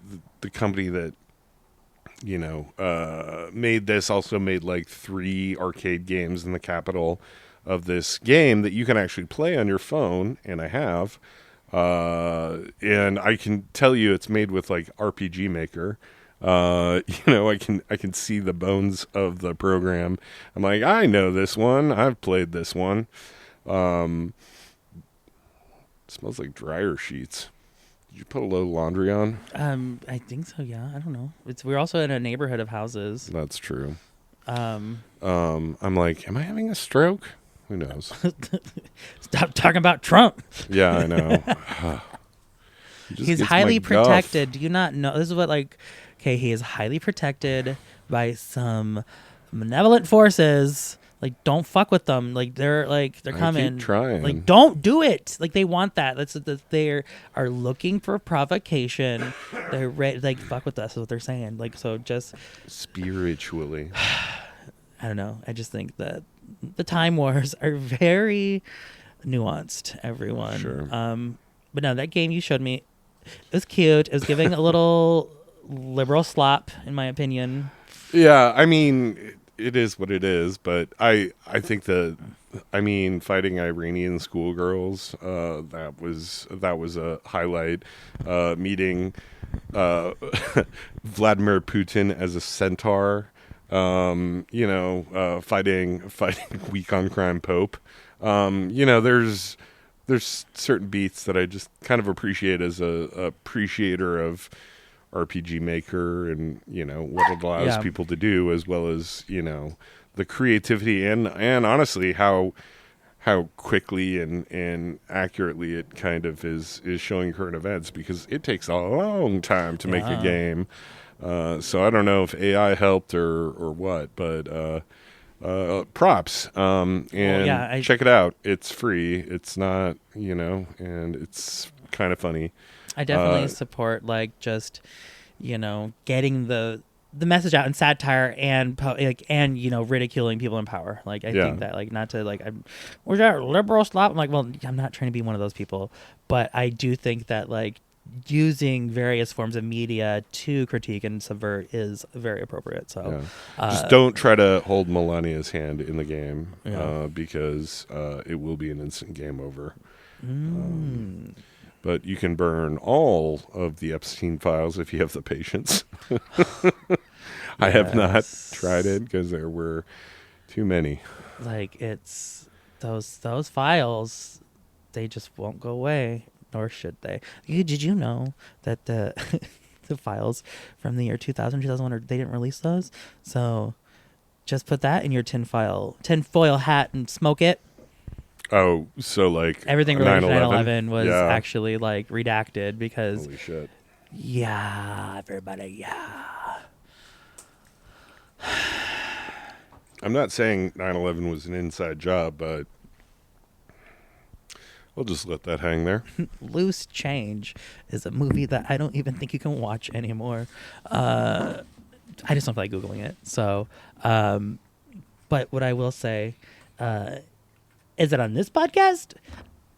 company that, made this also made like 3 arcade games in the capital of this game that you can actually play on your phone, and I have. And I can tell you it's made with like RPG Maker. I can see the bones of the program. I'm like, I know this one. I've played this one. It smells like dryer sheets. Did you put a load of laundry on?
I think so. Yeah, I don't know. We're also in a neighborhood of houses.
That's true. I'm like, am I having a stroke? Who knows?
Stop talking about Trump.
Yeah, I know.
He's highly protected. Do you not know? This is what he is highly protected by some malevolent forces. Like, don't fuck with them. Like, they're coming.
I keep trying.
Like, don't do it. Like, they want that. They are looking for provocation. They're ready. Fuck with us is what they're saying. So just
spiritually.
I don't know. I just think that the time wars are very nuanced, everyone.
Sure.
But no, that game you showed me, it was cute. It was giving a little liberal slop, in my opinion.
Yeah, I mean, it is what it is, but I think fighting Iranian schoolgirls, that was a highlight. Meeting Vladimir Putin as a centaur, fighting weak on crime Pope. There's certain beats that I just kind of appreciate as a appreciator of RPG Maker and what it allows people to do, as well as the creativity and honestly how quickly and accurately it kind of is showing current events, because it takes a long time to make a game. So I don't know if AI helped or what, but props. Check it out. It's free. It's not, and it's kind of funny.
I definitely support getting the message out in satire and ridiculing people in power. I think that not to was that liberal slop? I'm well, I'm not trying to be one of those people, but I do think that using various forms of media to critique and subvert is very appropriate. So
just don't try to hold Melania's hand in the game, because it will be an instant game over. But you can burn all of the Epstein files if you have the patience. I have not tried it because there were too many.
It's those files, they just won't go away, nor should they. Did you know that the files from the year 2000, 2001, they didn't release those? So just put that in your tinfoil hat and smoke it.
Oh, so
everything related to 9/11 was actually redacted because.
Holy shit.
Yeah, everybody, yeah.
I'm not saying 9/11 was an inside job, but we'll just let that hang there.
Loose Change is a movie that I don't even think you can watch anymore. I just don't feel like Googling it. So, but what I will say is that on this podcast,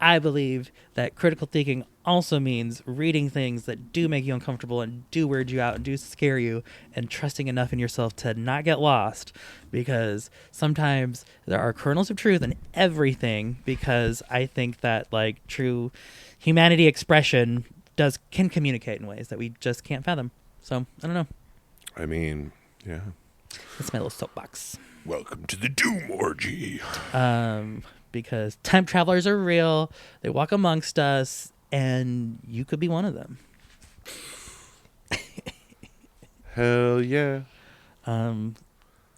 I believe that critical thinking also means reading things that do make you uncomfortable and do weird you out and do scare you, and trusting enough in yourself to not get lost, because sometimes there are kernels of truth in everything, because I think that like true humanity expression can communicate in ways that we just can't fathom. So I don't know.
I mean, yeah.
That's my little soapbox.
Welcome to the Doom Orgy.
Because time travelers are real. They walk amongst us, and you could be one of them.
Hell yeah.
Any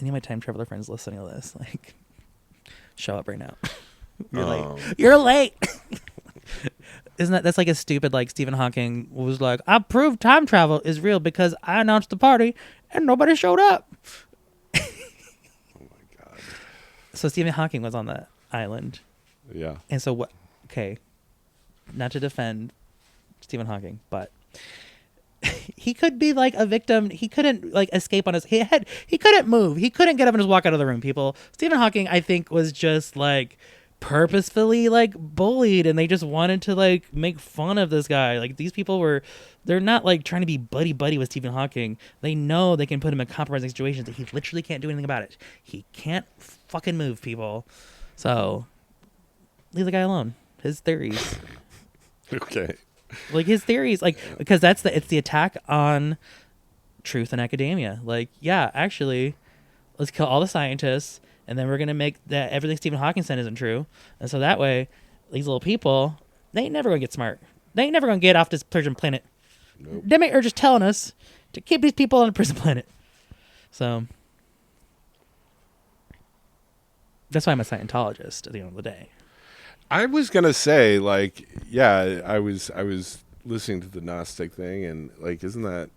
of my time traveler friends listening to this, like, show up right now. You're late. You're late. That's like a stupid, like, Stephen Hawking was like, I proved time travel is real because I announced the party and nobody showed up.
Oh my God.
So Stephen Hawking was on the island.
Yeah.
And so what? Okay. Not to defend Stephen Hawking, but he could be like a victim. He couldn't like escape on his head. He couldn't move. He couldn't get up and just walk out of the room, people. Stephen Hawking, I think, was just like purposefully like bullied, and they just wanted to like make fun of this guy. Like these people they're not like trying to be buddy with Stephen Hawking. They know they can put him in compromising situations that he literally can't do anything about it. He can't fucking move, people. So leave the guy alone. His theories.
Okay.
Like his theories, like, because it's the attack on truth in academia. Like, yeah, actually, let's kill all the scientists, and then we're gonna make that everything Stephen Hawking said isn't true. And so that way, these little people, they ain't never gonna get smart. They ain't never gonna get off this prison planet.
Nope.
Demiurge is telling us to keep these people on a prison planet. So that's why I'm a Scientologist at the end of the day.
I was gonna say, like, yeah, I was listening to the Gnostic thing, and like, isn't that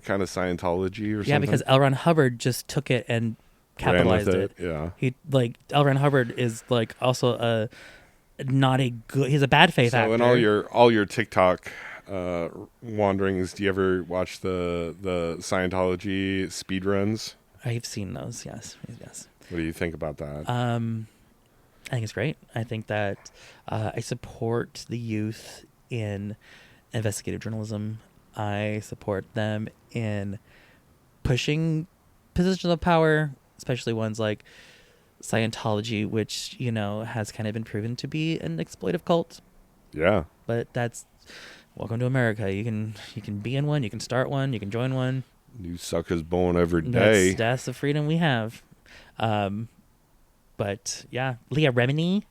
kind of Scientology or something?
Yeah, because L. Ron Hubbard just took it and capitalized it.
Yeah,
He like L. Ron Hubbard is like also he's a bad faith actor.
So in all your TikTok wanderings, do you ever watch the Scientology speedruns?
I've seen those. Yes.
What do you think about that?
I think it's great. I think that I support the youth in investigative journalism. I support them in pushing positions of power, especially ones like Scientology, which, you know, has kind of been proven to be an exploitive cult.
Yeah.
But that's welcome to America. You can be in one, you can start one, you can join one.
New suckers born every day.
That's the freedom we have. But yeah, Leah Remini,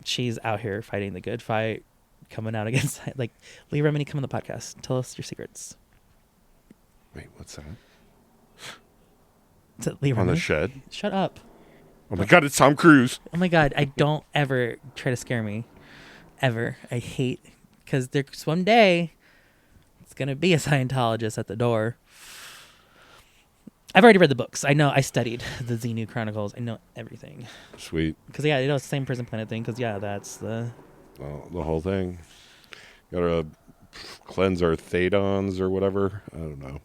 she's out here fighting the good fight, coming out against, like, Leah Remini, come on the podcast. Tell us your secrets.
Wait, what's that?
Is it Leah Remini?
On the shed?
Shut up.
Oh my God, it's Tom Cruise.
Oh my God, I don't ever try to scare me. Ever. I hate, because there's one day, it's going to be a Scientologist at the door. I've already read the books. I know. I studied the Xenu Chronicles. I know everything.
Sweet.
Because, yeah, it's the same prison planet thing. Because, yeah, that's the
whole thing. Gotta cleanse our thadons or whatever. I don't know.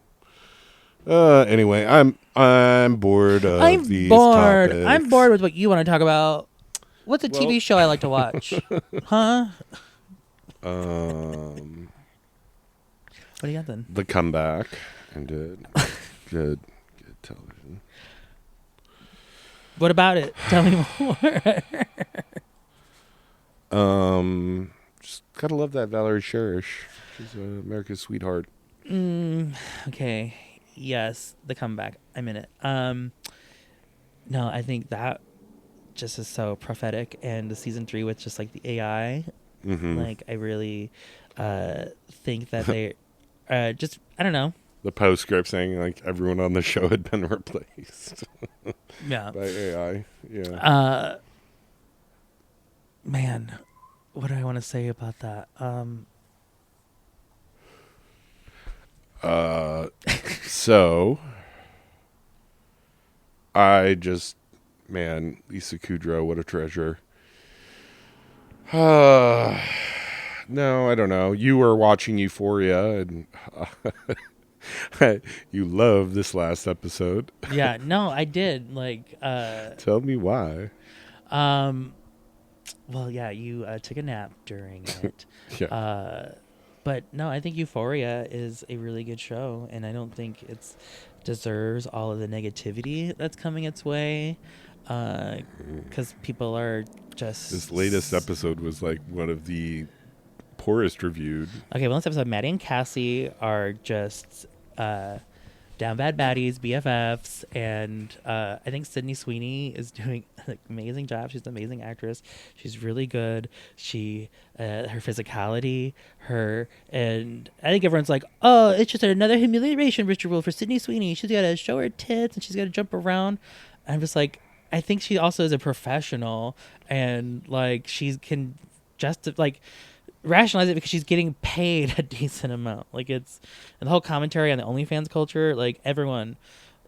Anyway, I'm bored of these topics.
I'm bored with what you want to talk about. What's a TV show I like to watch? Huh? What do you got then?
The Comeback. And good television.
What about it? Tell me more.
Just gotta love that Valerie Cherish. She's America's sweetheart.
Okay. Yes, The Comeback. I'm in it. No, I think that just is so prophetic, and the season 3 with just like the AI.
Mm-hmm.
Like, I really think that they just, I don't know.
The postscript saying like everyone on the show had been replaced.
Yeah.
By AI. Yeah.
Man, what do I want to say about that?
So I just, man, Lisa Kudrow, what a treasure. No, I don't know. You were watching Euphoria, and you love this last episode.
Yeah, no, I did. Like,
tell me why.
Well, yeah, you took a nap during it.
Yeah.
But no, I think Euphoria is a really good show, and I don't think it's deserves all of the negativity that's coming its way, because people are just
This latest episode was like one of the poorest reviewed.
Okay. Well, this episode, Maddie and Cassie are just down bad baddies, BFFs, and I think Sydney Sweeney is doing an amazing job. She's an amazing actress. She's really good. She, her physicality, and I think everyone's like, oh, it's just another humiliation ritual for Sydney Sweeney. She's got to show her tits and she's got to jump around. I'm just like, I think she also is a professional, and like she can just like rationalize it because she's getting paid a decent amount. Like it's, and the whole commentary on the OnlyFans culture, like everyone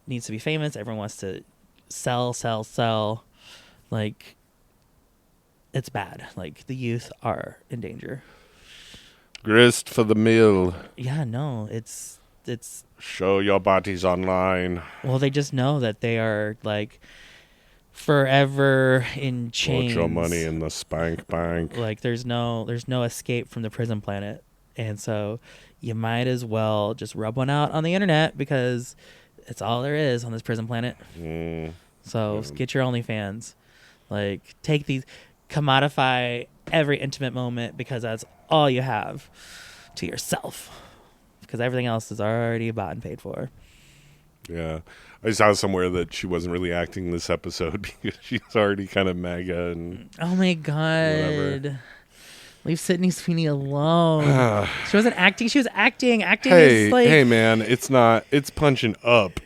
needs to be famous. Everyone wants to sell. Like it's bad. Like the youth are in danger.
Grist for the mill.
Yeah, no, it's
Show your bodies online.
well, they just know that they are like forever in chains.
Put your money in the spank bank.
Like there's no escape from the prison planet, and so you might as well just rub one out on the internet because it's all there is on this prison planet. So get your OnlyFans, like take these, commodify every intimate moment because that's all you have to yourself, because everything else is already bought and paid for.
Yeah. I saw somewhere that she wasn't really acting this episode because she's already kind of MAGA and
Oh my god.
whatever.
Leave Sydney Sweeney alone. She wasn't acting. She was acting. Acting
Hey,
is like,
hey, man, it's not. It's punching up.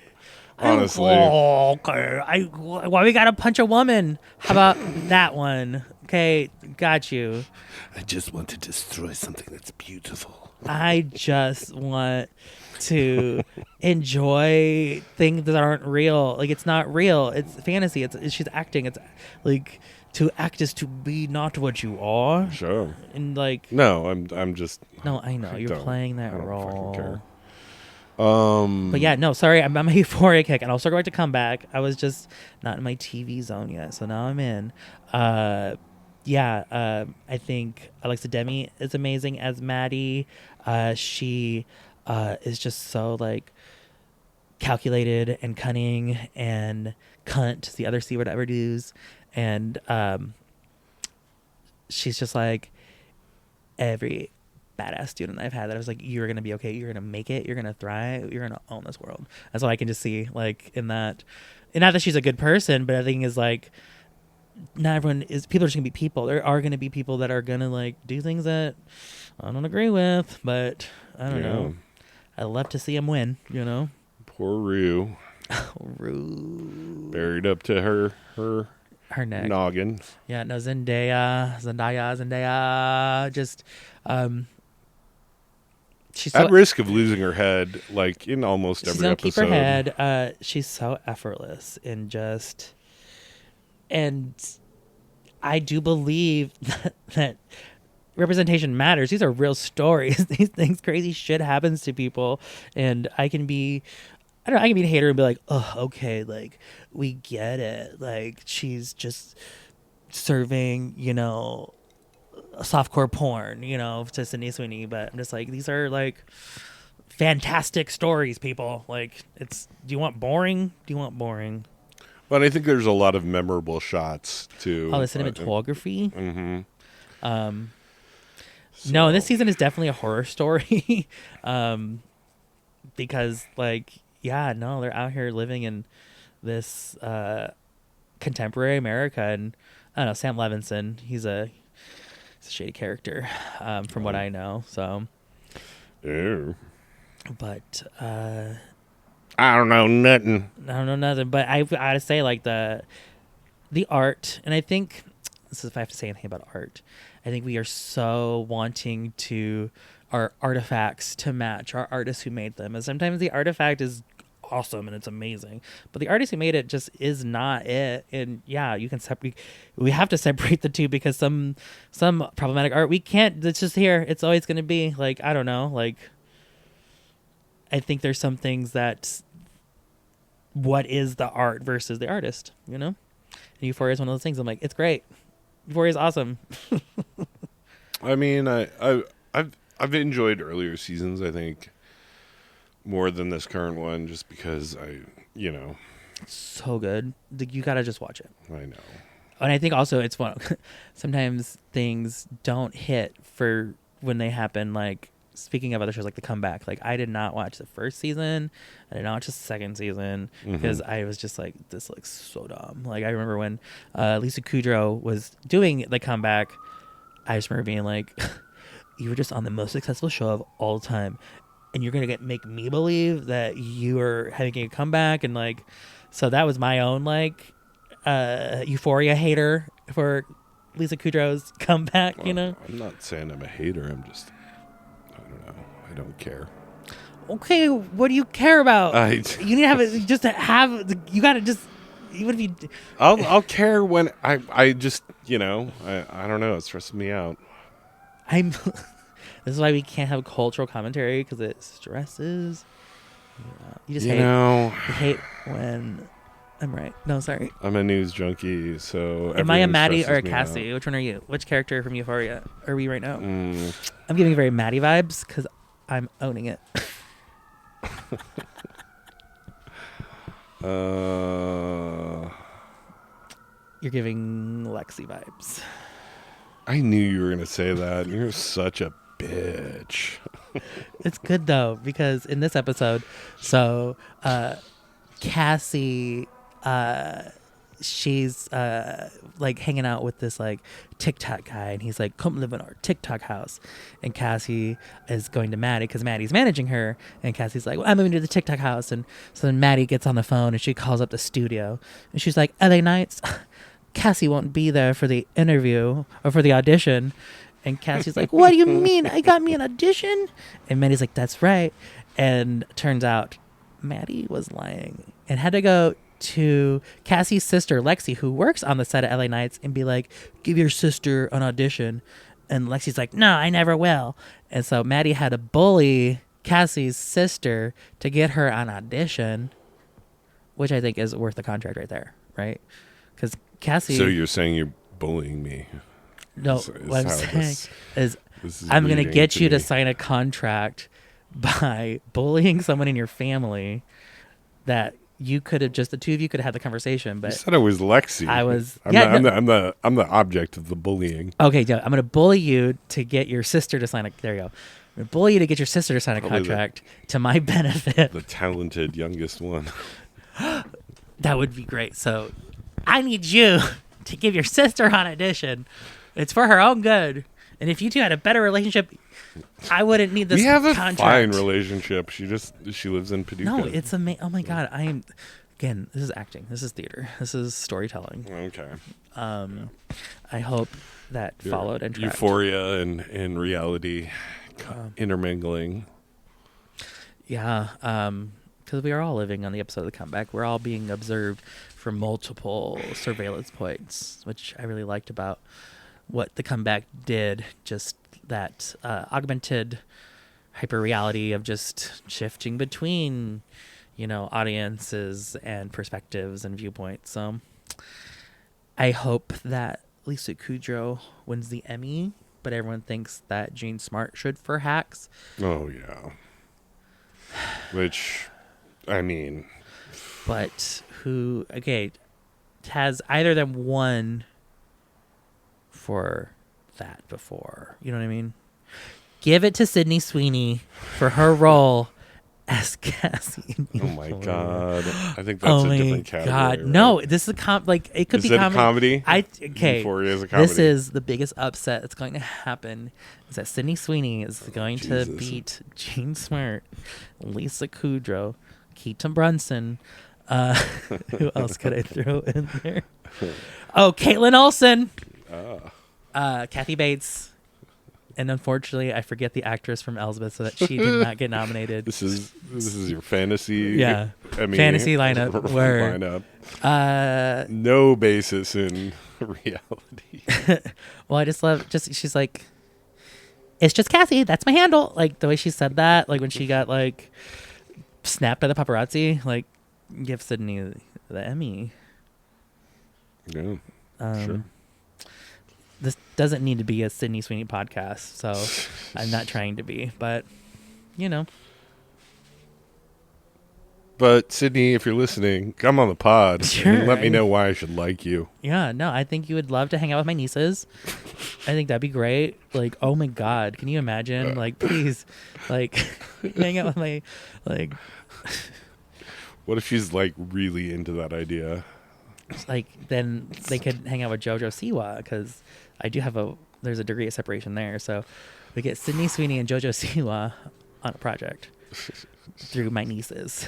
Honestly,
okay. Why we gotta punch a woman? How about that one? Okay, got you.
I just want to destroy something that's beautiful.
I just want to enjoy things that aren't real. Like it's not real. It's fantasy. She's acting. It's like to act is to be not what you are.
Sure.
And like
No, I'm just.
no, I know you're playing that
I don't
role.
fucking care.
But yeah, no, sorry, I'm on my Euphoria kick, and I'll circle back to come back. I was just not in my TV zone yet, so now I'm in. I think Alexa Demi is amazing as Maddie. She is just so like calculated and cunning and cunt, the other C word I ever use, and she's just like every badass student I've had that I was like, you're gonna be okay, you're gonna make it, you're gonna thrive, you're gonna own this world. That's all I can just see, like in that. And not that she's a good person, but I think is like not everyone is. People are just gonna be people. There are gonna be people that are gonna like do things that I don't agree with, but I don't know. I love to see him win. You know.
Poor Rue.
Rue.
Buried up to her
neck.
noggin.
Yeah, no, Zendaya, just she's
At
so,
risk of losing her head, like in almost
she's
every
gonna
episode.
keep her head. She's so effortless and I do believe that representation matters. These are real stories. These things, crazy shit happens to people, and I can be a hater and be like, oh, okay, like we get it. Like she's just serving, softcore porn, to Sydney Sweeney. But I'm just like, these are like fantastic stories, people. Like do you want boring?
But I think there's a lot of memorable shots too.
Oh, the cinematography.
Mm-hmm.
No, this season is definitely a horror story. Because they're out here living in this contemporary America, and I don't know, Sam Levinson, he's a shady character, from what I know. So, but
I don't know nothing.
But I gotta say, like the art, and I think this is if I have to say anything about art, I think we are so wanting our artifacts to match our artists who made them, and sometimes the artifact is awesome and it's amazing, but the artist who made it just is not it. And yeah, you can separate. We have to separate the two because some problematic art we can't. It's just here. It's always going to be like, I don't know. Like I think there's some things that what is the art versus the artist. And Euphoria is one of those things. I'm like, it's great. Euphoria's awesome.
I mean, I've enjoyed earlier seasons, I think, more than this current one, just because
So good. You gotta just watch it.
I know.
And I think also it's one. Sometimes things don't hit for when they happen. Like speaking of other shows, like The Comeback. Like I did not watch the first season. I did not watch the second season because I was just like, this looks so dumb. Like I remember when Lisa Kudrow was doing The Comeback. I just remember being like, you were just on the most successful show of all time, and you're gonna make me believe that you are having a comeback. And like, so that was my own like Euphoria hater for Lisa Kudrow's comeback.
Well, I'm not saying I'm a hater. I don't know. I don't care.
Okay, what do you care about? You need to have it. Just to have. You gotta just. Even if you.
I'll care when I just I don't know. It stresses me out.
This is why we can't have cultural commentary, because it stresses. You just hate when I'm right. No, sorry.
I'm a news junkie, so.
Am I a Maddie or a Cassie? Which one are you? Which character from Euphoria are we right now? I'm giving very Maddie vibes because I'm owning it. You're giving Lexi vibes.
I knew you were going to say that. You're such a bitch.
It's good, though, because in this episode, so Cassie, she's like hanging out with this like TikTok guy, and he's like, come live in our TikTok house. And Cassie is going to Maddie because Maddie's managing her, and Cassie's like, well, I'm moving to the TikTok house. And so then Maddie gets on the phone and she calls up the studio, and she's like, LA Nights, Cassie won't be there for the interview or for the audition. And Cassie's like, what do you mean? I got me an audition? And Maddie's like, that's right. And turns out Maddie was lying and had to go to Cassie's sister, Lexi, who works on the set of LA Nights, and be like, give your sister an audition. And Lexi's like, no, I never will. And so Maddie had to bully Cassie's sister to get her an audition, which I think is worth the contract right there, right? Because Cassie...
So you're saying you're bullying me?
No, what I'm saying is I'm going to get you to sign a contract by bullying someone in your family that you could have just, the two of you could have had the conversation. But
you said it was Lexi. I'm the object of the bullying.
Okay, yeah, I'm going to bully you to get your sister to sign a, there you go. I'm going to bully you to get your sister to sign a contract to my benefit.
The talented youngest one.
That would be great. So I need you to give your sister an audition. It's for her own good. And if you two had a better relationship, I wouldn't need this contract.
We have a fine relationship. She lives in Paducah.
No, it's amazing. Oh my God. Again, this is acting. This is theater. This is storytelling.
Okay.
I hope that followed and tracked.
Euphoria and reality intermingling.
Yeah. Because we are all living on the episode of The Comeback. We're all being observed from multiple surveillance points, which I really liked about what The Comeback did. Just that augmented hyper reality of just shifting between, audiences and perspectives and viewpoints. So I hope that Lisa Kudrow wins the Emmy, but everyone thinks that Jean Smart should for Hacks.
Oh yeah. Which, I mean,
but who? Okay, has either of them won for that before? You know what I mean? Give it to Sydney Sweeney for her role as Cassie.
Oh my God! I think that's a different category. God, right?
No, this is a it could be comedy. Okay,
Euphoria is a comedy.
This is the biggest upset that's going to happen. Is that Sydney Sweeney is going to beat Jean Smart, Lisa Kudrow, Keaton Brunson. Who else could I throw in there? Oh, Caitlin Olsen. Kathy Bates. And unfortunately, I forget the actress from Elsbeth, so that she did not get nominated.
This is your fantasy,
fantasy lineup where
no basis in reality.
Well, I just love she's like, it's just Cassie. That's my handle. Like the way she said that, like when she got like snapped by the paparazzi, like give Sydney the Emmy.
Yeah, sure.
doesn't need to be a Sydney Sweeney podcast, so I'm not trying to be, but you know.
But Sydney, if you're listening, come on the pod
Sure,
and let me know why I should like you.
Yeah, no, I think you would love to hang out with my nieces. I think that'd be great. Like, oh my God, can you imagine? Like, please, like, hang out with my, like.
What if she's like really into that idea?
Like, then they could hang out with JoJo Siwa, because there's a degree of separation there. So we get Sydney Sweeney and JoJo Siwa on a project through my nieces.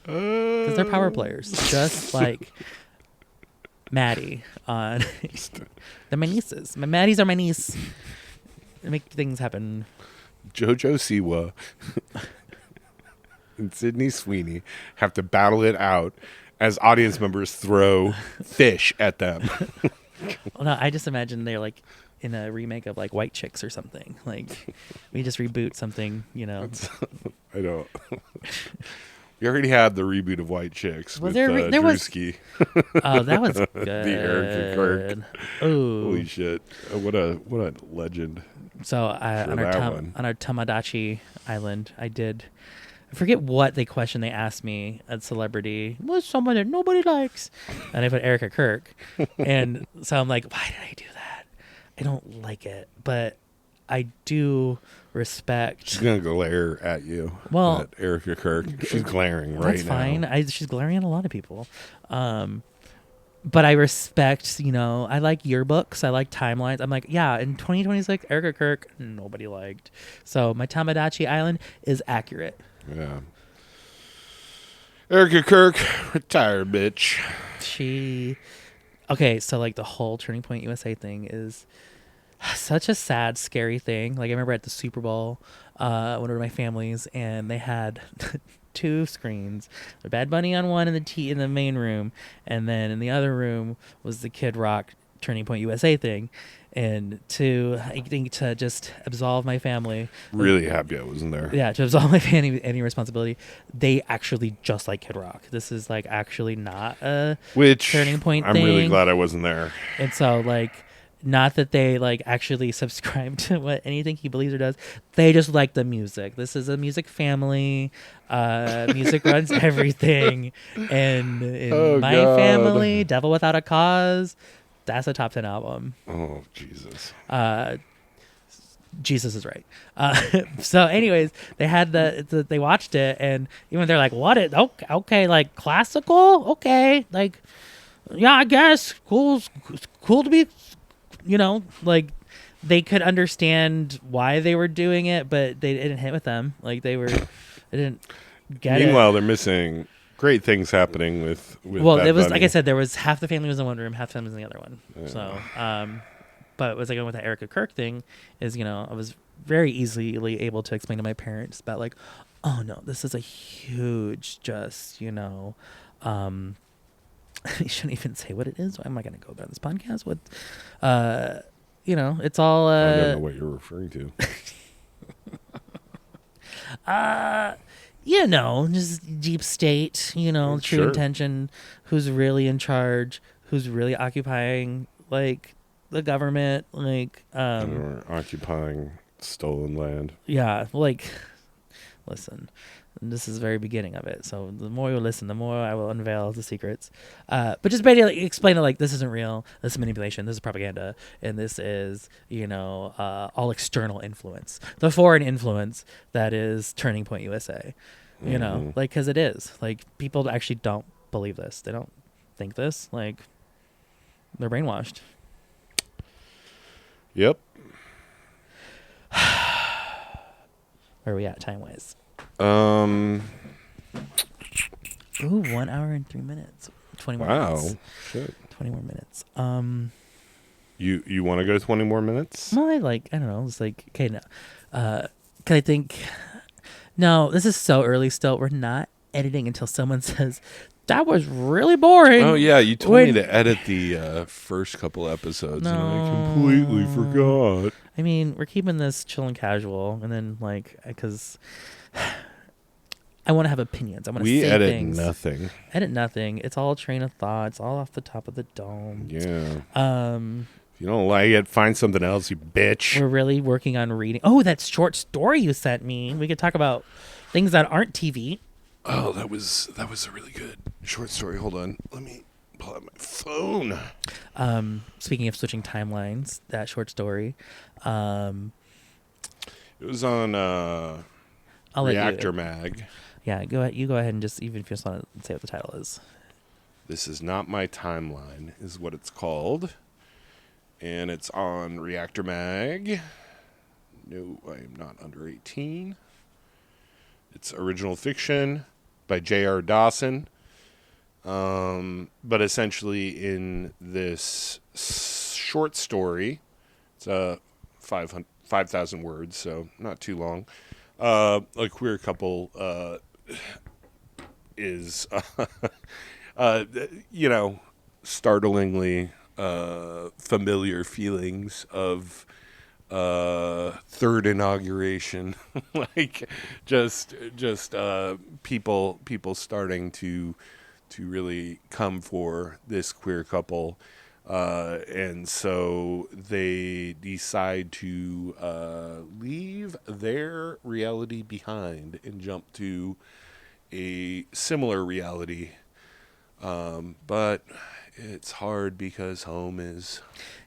Because they're power players, just like Maddie on. They're my nieces. My Maddies are my niece. They make things happen.
JoJo Siwa and Sydney Sweeney have to battle it out as audience members throw fish at them.
Well, no, I just imagine they're like in a remake of like White Chicks or something. Like we just reboot something, you know.
I don't. We already had the reboot of White Chicks with Drewski.
Oh, that was good.
The Erica Kirk.
Oh,
holy shit! What a legend.
So on our Tamadachi Island, I forget what question they asked me at Celebrity. What's someone that nobody likes? And I put Erica Kirk, and so I'm like, why did I do that? I don't like it, but I do respect.
She's gonna glare at you.
Well,
at Erica Kirk. She's glaring right
that's
now.
That's fine. She's glaring at a lot of people. But I respect, I like yearbooks. I like timelines. I'm like, yeah, in 2026, Erica Kirk, nobody liked. So my Tamadachi Island is accurate.
Yeah. Erica Kirk, retired bitch.
Okay, so like the whole Turning Point USA thing is such a sad, scary thing. Like I remember at the Super Bowl, one of my families, and they had 2 screens. The Bad Bunny on one in the main room, and then in the other room was the Kid Rock Turning Point USA thing. And I think to just absolve my family.
Really happy I wasn't there.
Yeah, to absolve my family any responsibility. They actually just like Kid Rock. This is like actually not a Turning Point thing.
I'm really glad I wasn't there.
And so like, not that they like actually subscribe to anything he believes or does. They just like the music. This is a music family. Music runs everything. And in my family, Devil Without a Cause, that's a top 10 album.
Oh, Jesus.
Jesus is right. So anyways, they had they watched it, and even they're like, what it? Okay, like classical? Okay. Like, yeah, I guess cool to be, like they could understand why they were doing it, but it didn't hit with them. Like they didn't get it.
Meanwhile, they're missing great things happening with
well,
Bad
it was
Bunny.
like I said, there was half the family was in one room, half the family was in the other one.
Yeah.
So, but it was like with the Erica Kirk thing is, I was very easily able to explain to my parents about like, oh no, this is a huge, just I shouldn't even say what it is. Why am I going to go there on this podcast? What, it's all.
I don't know what you're referring to.
Just deep state, true
Sure.
intention, who's really in charge, who's really occupying, like, the government, like,
Or occupying stolen land.
yeah, like, listen, this is the very beginning of it, so the more you listen, the more I will unveil the secrets, but just basically explain that, like, this isn't real, this is manipulation, this is propaganda, and this is, all external influence, the foreign influence that is Turning Point USA, like, because it is, like, people actually don't believe this, they don't think this, like, they're brainwashed.
Yep.
Where are we at time-wise?
Ooh,
1 hour and 3 minutes. 20 more minutes.
Wow. Shit.
20 more minutes.
You want to go 20 more minutes?
Well, I don't know. It's like, okay, no. Cause I think, no, this is so early still. We're not editing until someone says, that was really boring.
Oh, yeah. You told me to edit the first couple episodes, and I completely forgot.
I mean, we're keeping this chill and casual. And then, like, because I want to have opinions. I want to
We
say
edit
things.
nothing.
Edit nothing. It's all train of thought. It's all off the top of the dome.
Yeah. If you don't like it, find something else, you bitch.
We're really working on reading. Oh, that short story you sent me. We could talk about things that aren't TV.
Oh, that was a really good short story. Hold on. Let me pull out my phone.
Speaking of switching timelines, that short story.
It was on Reactor Mag.
Yeah, go ahead. You go ahead and just, even if you just want to say what the title is.
This Is Not My Timeline is what it's called. And it's on Reactor Mag. No, I am not under 18. It's original fiction by J.R. Dawson. But essentially in this short story, it's 5,000 words, so not too long. A queer couple is, startlingly familiar feelings of third inauguration, like just people starting to really come for this queer couple, and so they decide to leave their reality behind and jump to a similar reality, but it's hard because home is...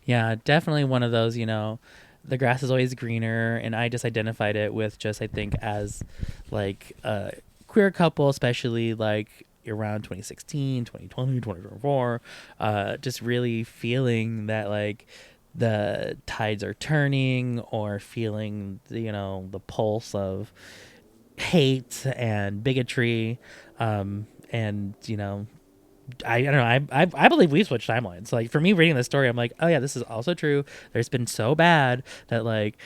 Yeah, definitely one of those, the grass is always greener, and I just identified it with just, I think, as like a queer couple, especially like around 2016, 2020, 2024, just really feeling that like the tides are turning, or feeling the pulse of hate and bigotry, and I don't know. I believe we've switched timelines. Like, for me, reading this story, I'm like, oh yeah, this is also true. There's been so bad that like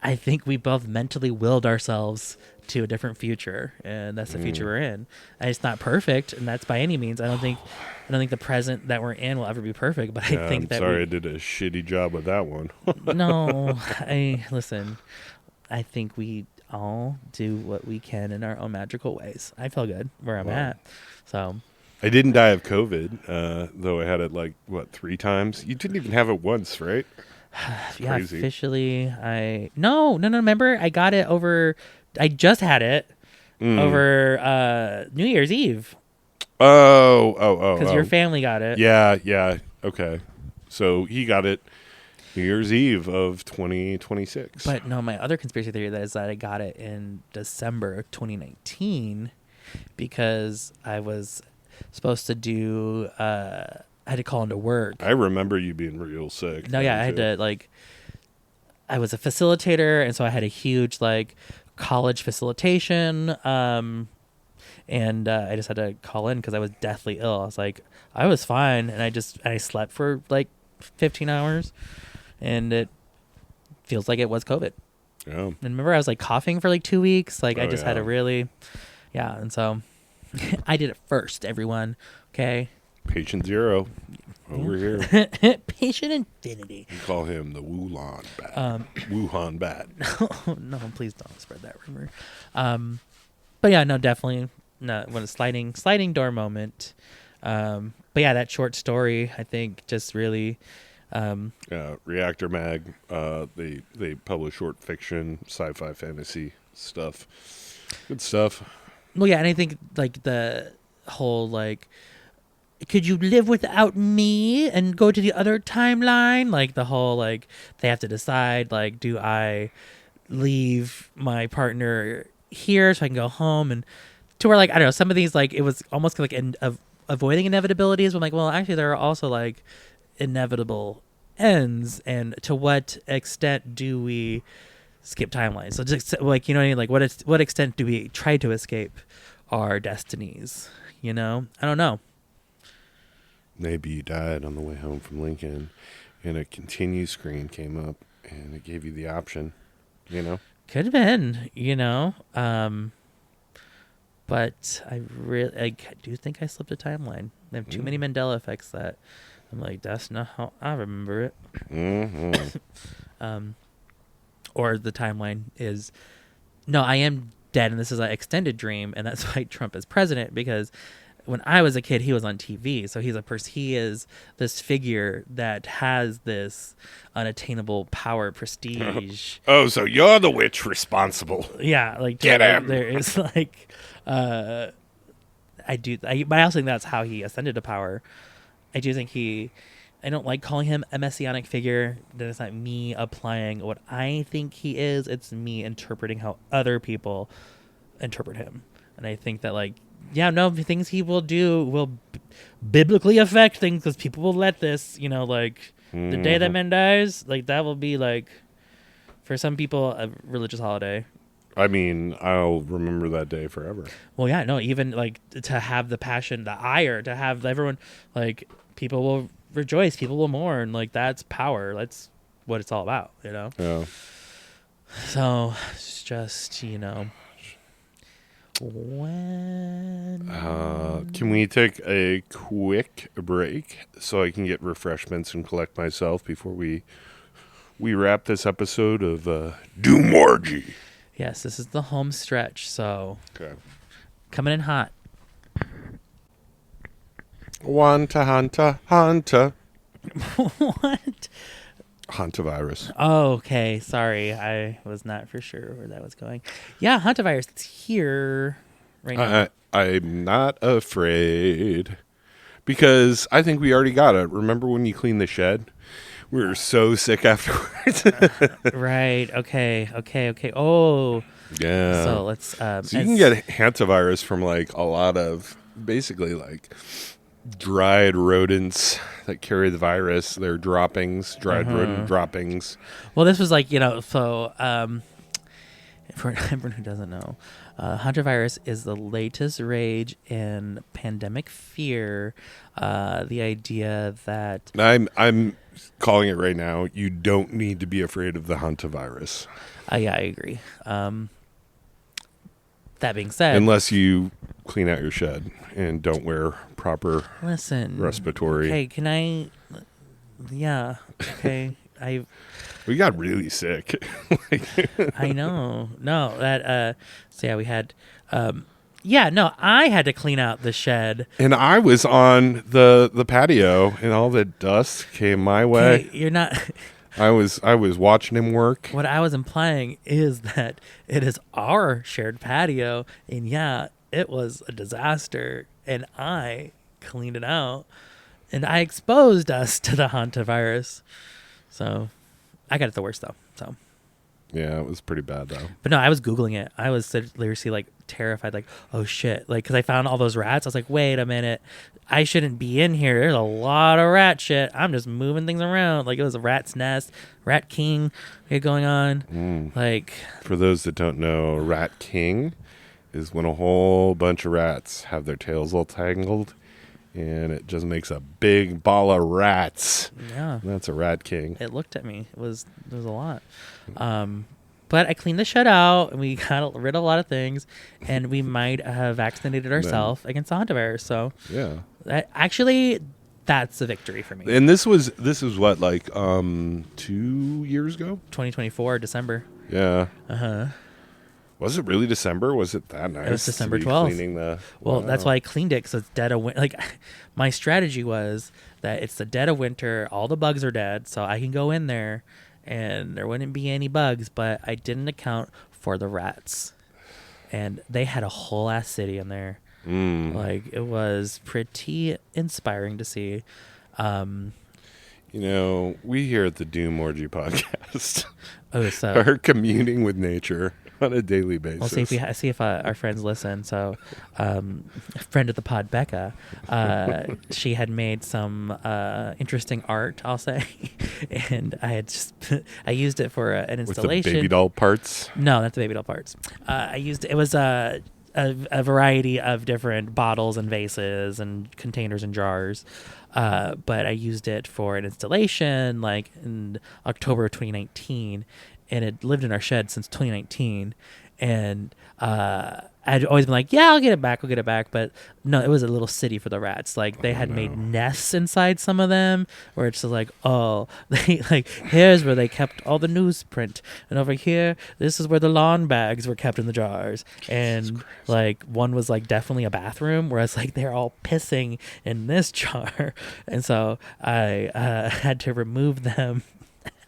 I think we both mentally willed ourselves to a different future, and that's the future we're in. And it's not perfect, and that's by any means. I don't think the present that we're in will ever be perfect. But I think
I did a shitty job with that one.
No, listen. I think we all do what we can in our own magical ways. I feel good where I'm at. So.
I didn't die of COVID, though I had it 3 times. You didn't even have it once, right?
Yeah,
crazy.
Officially, no. Remember, I got it over. I just had it over New Year's Eve.
Oh.
Because your family got it.
Yeah. Okay, so he got it New Year's Eve of 2026.
But no, my other conspiracy theory is that I got it in December of 2019 because I was supposed to do. I had to call into work.
I remember you being real sick.
No, yeah, I had to I was a facilitator, and so I had a huge college facilitation, and I just had to call in because I was deathly ill. I was fine, and I slept for 15 hours, and it feels like it was COVID.
Yeah.
And remember, I was coughing for 2 weeks. I just had to really, and so I did it first. Everyone, okay.
Patient zero over here.
Patient infinity.
We call him the Wuhan bat. Wuhan bat.
No, please don't spread that rumor. But yeah, no, definitely not. When a sliding door moment. But yeah, that short story, I think, just really.
Reactor Mag. They publish short fiction, sci-fi, fantasy stuff. Good stuff.
Well, yeah, and I think the whole could you live without me and go to the other timeline? The whole they have to decide do I leave my partner here so I can go home, and to where I don't know, some of these it was almost avoiding inevitabilities. But I'm well, actually there are also inevitable ends, and to what extent do we skip timelines? So just what I mean, what extent do we try to escape our destinies? I don't know.
Maybe you died on the way home from Lincoln, and a continue screen came up, and it gave you the option.
Could have been, but I do think I slipped a timeline. I have too many Mandela effects that I'm that's not how I remember it.
Mm-hmm.
Or the timeline is, no, I am dead, and this is an extended dream, and that's why Trump is president, because when I was a kid, he was on TV. So he's a person. He is this figure that has this unattainable power, prestige.
Oh, so you're the witch responsible.
Yeah, like
Get him.
There is like, I also think that's how he ascended to power. I do think I don't like calling him a messianic figure. That is not me applying what I think he is. It's me interpreting how other people interpret him. And I think that, like, yeah, no, things he will do will biblically affect things, because people will let this, like, the day that man dies, like, that will be, like, for some people, a religious holiday.
I mean, I'll remember that day forever.
Well, yeah, no, even, like, to have the passion, the ire, to have everyone, like, people will rejoice, people will mourn, like, that's power. That's what it's all about,
Yeah.
So, it's just, when...
Can we take a quick break so I can get refreshments and collect myself before we wrap this episode of Doomorgy?
Yes, this is the home stretch, so
Okay.
coming in hot.
Hunter.
What?
Hantavirus.
Oh, okay. Sorry. I was not for sure where that was going. Yeah, hantavirus. It's here right now.
I'm not afraid because I think we already got it. Remember when you cleaned the shed? We were so sick afterwards.
Right. Okay. Oh.
Yeah.
So let's...
so you can get hantavirus from like a lot of basically like dried rodents that carry the virus. They're droppings, dried rodent droppings.
Well, this was like, so for everyone who doesn't know, hantavirus is the latest rage in pandemic fear. The idea that...
I'm calling it right now. You don't need to be afraid of the hantavirus.
Yeah, I agree. That being said...
Unless you clean out your shed and don't wear proper respiratory...
Okay, can I... Yeah, okay.
We got really sick.
I know. No, that... So yeah, we had... I had to clean out the shed.
And I was on the patio, and all the dust came my way.
Okay, you're not...
I was watching him work.
What I was implying is that it is our shared patio, and yeah, it was a disaster, and I cleaned it out, and I exposed us to the hantavirus. So I got it the worst though. So
yeah, it was pretty bad though.
But no, I was Googling it. I was seriously like terrified, like, oh shit, like, because I found all those rats. I was like, wait a minute, I shouldn't be in here. There's a lot of rat shit. I'm just moving things around. Like, it was a rat's nest, rat king we had going on. Like,
for those that don't know, rat king is when a whole bunch of rats have their tails all tangled, and it just makes a big ball of rats.
Yeah,
and that's a rat king.
It looked at me. There was a lot. But I cleaned the shed out, and we got rid of a lot of things, and we might have vaccinated ourselves against the hantavirus. So
yeah,
that's a victory for me.
And this was what, like 2 years ago?
2024 December.
Yeah. Was it really December? Was it that nice?
It was December 12th.
Cleaning
Well, that's why I cleaned it, because it's dead of winter. Like, my strategy was that it's the dead of winter, all the bugs are dead, so I can go in there and there wouldn't be any bugs, but I didn't account for the rats. And they had a whole ass city in there. Like, it was pretty inspiring to see.
We here at the Doom Orgy podcast
So
are communing with nature on a daily basis.
We'll see if our friends listen. So, a friend of the pod, Becca, she had made some interesting art, I'll say, and I used it for an installation.
With the baby doll parts?
No, not the baby doll parts. It was a variety of different bottles and vases and containers and jars. But I used it for an installation like in October of 2019, and it lived in our shed since 2019. And I'd always been like, yeah, I'll get it back. But no, it was a little city for the rats. Like they had made nests inside some of them, where it's just like, oh, they like here's where they kept all the newsprint, and over here, this is where the lawn bags were kept in the jars. And like one was like definitely a bathroom, whereas like they're all pissing in this jar, and so I had to remove them.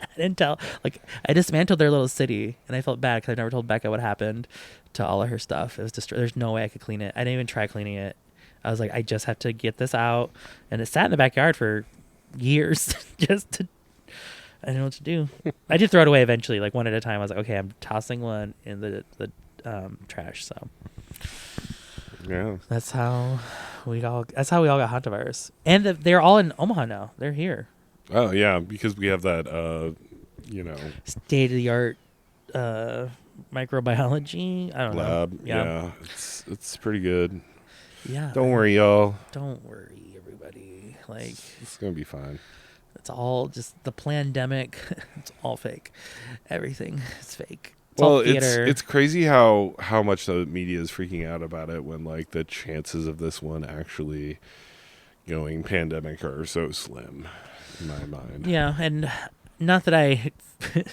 I didn't tell, like, I dismantled their little city, and I felt bad because I never told Becca what happened to all of her stuff. It was just, there's no way I could clean it. I didn't even try cleaning it. I was like, I just have to get this out, and it sat in the backyard for years. I didn't know what to do. I did throw it away eventually, like one at a time. I was like, okay, I'm tossing one in the trash. So
Yeah,
that's how we all got hantavirus, and they're all in Omaha now. They're here.
Oh yeah, because we have that
state of the art microbiology. I don't
lab.
know. Yeah.
It's pretty good.
Yeah.
Don't worry, y'all.
Don't worry, everybody. Like
it's gonna be fine.
It's all just the pandemic. It's all fake. Everything is fake.
It's crazy how much the media is freaking out about it when like the chances of this one actually going pandemic are so slim. In my mind.
Yeah, and not that I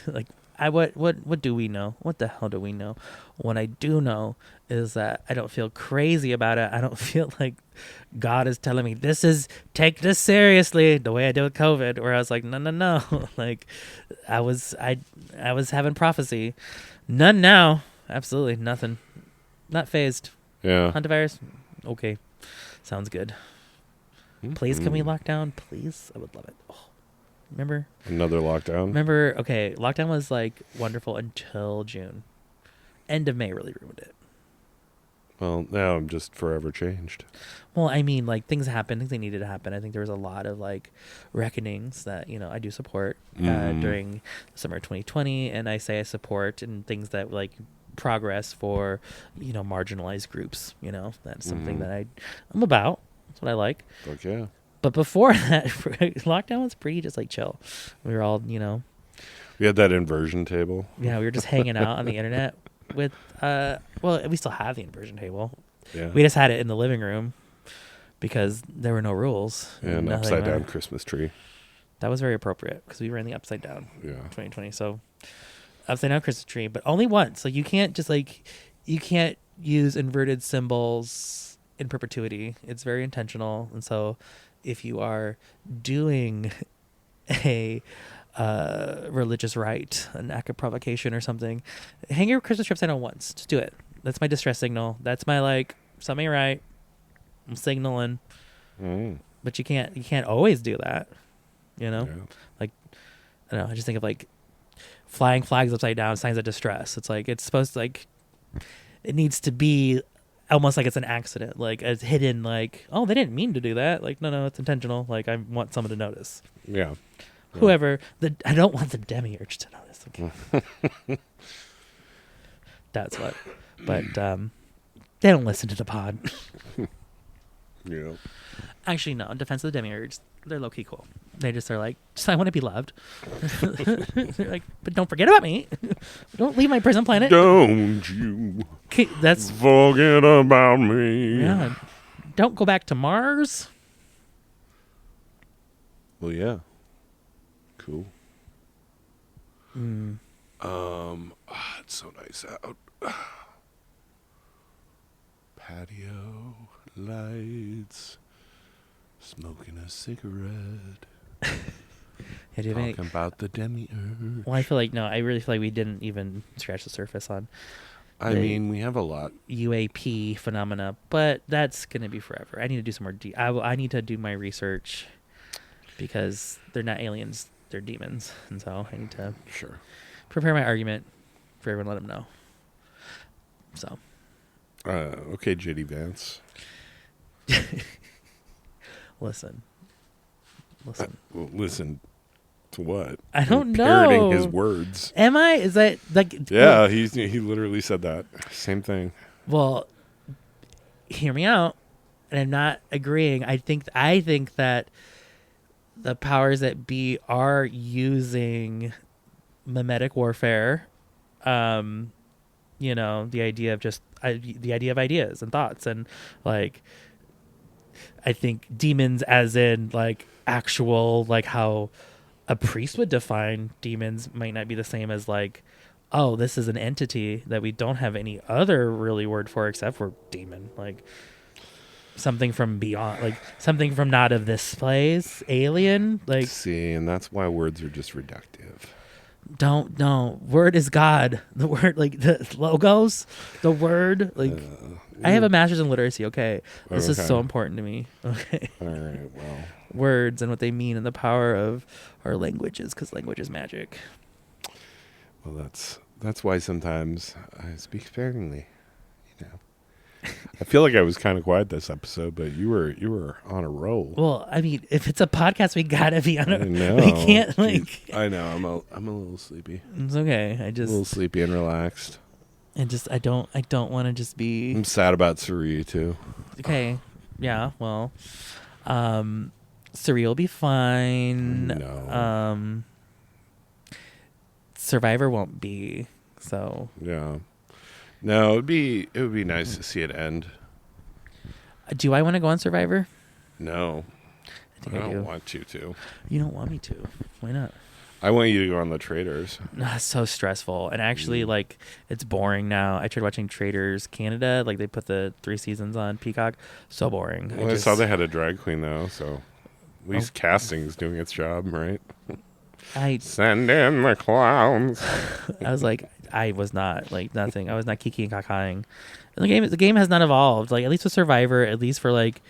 like what do we know? What the hell do we know? What I do know is that I don't feel crazy about it. I don't feel like God is telling me take this seriously the way I did with COVID, where I was like, no. Like I was having prophecy. None now. Absolutely nothing. Not phased.
Yeah.
Hantavirus? Okay. Sounds good. Please, can we lock down? Please? I would love it. Oh, remember?
Another lockdown?
Okay, lockdown was like wonderful until June. End of May really ruined it.
Well, now I'm just forever changed.
Well, I mean, like things happened, things that needed to happen. I think there was a lot of like reckonings that, I do support during the summer of 2020. And I say I support and things that like progress for, marginalized groups, that's something that I'm about. That's what I like.
Fuck yeah.
But before that, lockdown was pretty just like chill. We were all,
We had that inversion table.
Yeah, we were just hanging out on the internet with, we still have the inversion table.
Yeah.
We just had it in the living room because there were no rules.
And upside down Christmas tree.
That was very appropriate because we were in the upside down 2020. So upside down Christmas tree, but only once. Like you can't use inverted symbols in perpetuity. It's very intentional. And so if you are doing a religious rite, an act of provocation or something, hang your Christmas tree upside down once. Just do it. That's my distress signal. That's my like, something right. I'm signaling. But you can't always do that. Like, I don't know. I just think of like flying flags upside down, signs of distress. It's like, it's supposed to like, it needs to be almost like it's an accident, like it's hidden, like, oh, they didn't mean to do that. Like, no, it's intentional. Like, I want someone to notice.
Yeah.
Whoever, I don't want the Demiurge to notice. Okay. That's what. But they don't listen to the pod.
Yeah.
Actually, no. In defense of the Demiurge, they're low-key cool. They just are like, I want to be loved. They're like, but don't forget about me. Don't leave my prison planet.
Don't you
that's
forget about me.
Yeah. Don't go back to Mars.
Well, yeah. Cool. It's so nice out. Patio lights. Smoking a cigarette. Talking about the Demiurge.
Well, I really feel like we didn't even scratch the surface on.
I mean, we have a lot.
UAP phenomena, but that's going to be forever. I need to do some more. I need to do my research because they're not aliens, they're demons, and so I need to prepare my argument for everyone. Let them know. So.
Okay, JD Vance.
Listen.
Listen to what?
I don't know.
Parroting his words.
Am I? Is that like?
Yeah, he literally said that. Same thing.
Well, hear me out, and I'm not agreeing. I think that the powers that be are using mimetic warfare, you know, the idea of just the idea of ideas and thoughts, and like I think demons as in like actual, like how a priest would define demons might not be the same as like, oh, this is an entity that we don't have any other really word for except for demon, like something from beyond, like something from not of this place, alien, like.
See, and that's why words are just reductive.
Don't know. Word is God. The word, like the logos, the word, like I have a master's in literacy. Okay, this is so important to me. Okay,
all right. Well,
words and what they mean and the power of our languages, because language is magic.
Well, that's why sometimes I speak sparingly. You know, I feel like I was kind of quiet this episode, but you were on a roll.
Well, I mean, if it's a podcast, we gotta be on a.
No,
we can't like.
I know. I'm a little sleepy.
It's okay. I just
a little sleepy and relaxed.
And just I don't want to just be.
I'm sad about Suri too.
Okay. Yeah. Well, Suri will be fine.
No.
Survivor won't be. So.
Yeah. No, it would be nice to see it end.
Do I want to go on Survivor?
No.
I
don't want you to.
You don't want me to. Why not?
I want you to go on the Traders.
It's so stressful. And actually, like, it's boring now. I tried watching Traders Canada. Like, they put the 3 seasons on Peacock. So boring.
Well, I saw they had a drag queen, though, so at least casting is doing its job, right? Send in the clowns.
I was like, I was not, like, nothing. I was not kiki and kakaing. And the game has not evolved. Like, at least with Survivor, at least for, like,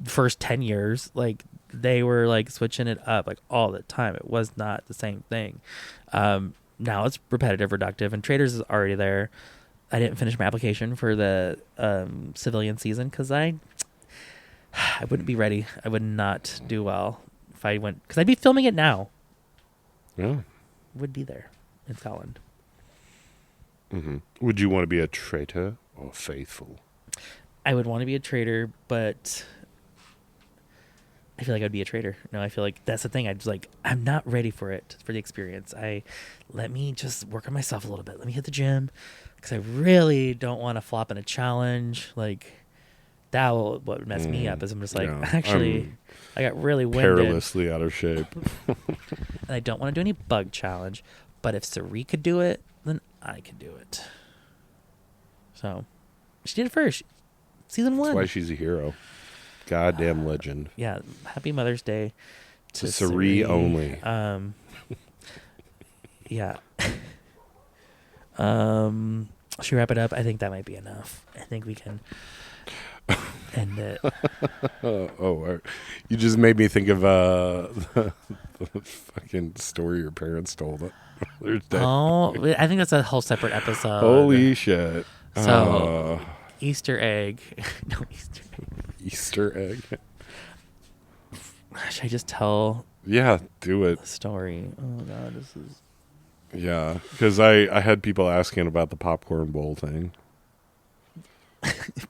first 10 years, like, they were like switching it up like all the time. It was not the same thing. Now it's repetitive, reductive, and Traders is already there. I didn't finish my application for the civilian season because I wouldn't be ready. I would not do well if I went, because I'd be filming it now.
Yeah,
would be there in Scotland.
Mm-hmm. Would you want to be a traitor or faithful?
I would want to be a traitor, but I feel like I'd be a traitor. No, I feel like that's the thing. I'm not ready for it, for the experience. Let me just work on myself a little bit. Let me hit the gym because I really don't want to flop in a challenge. Like, that will, what would mess me up is I'm just like, I got really winded.
Perilously out of shape.
And I don't want to do any bug challenge. But if Sari could do it, then I could do it. So, she did it first. Season 1.
That's why she's a hero. Goddamn legend.
Yeah, happy Mother's Day
to Sari only.
Yeah. Should we wrap it up? I think that might be enough. I think we can end it.
You just made me think of the fucking story your parents told.
Oh, I think that's a whole separate episode.
Holy shit.
So, Easter egg. No,
Easter egg.
Should I just tell?
Yeah, do it.
The story. Oh God, this is.
Yeah, because I had people asking about the popcorn bowl thing.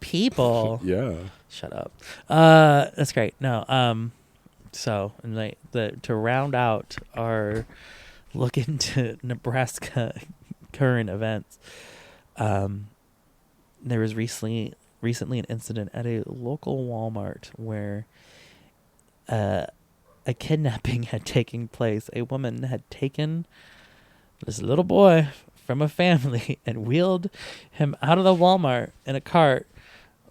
People.
Yeah.
Shut up. That's great. No. So, and to round out our look into Nebraska current events, there was recently an incident at a local Walmart where a kidnapping had taken place. A woman had taken this little boy from a family and wheeled him out of the Walmart in a cart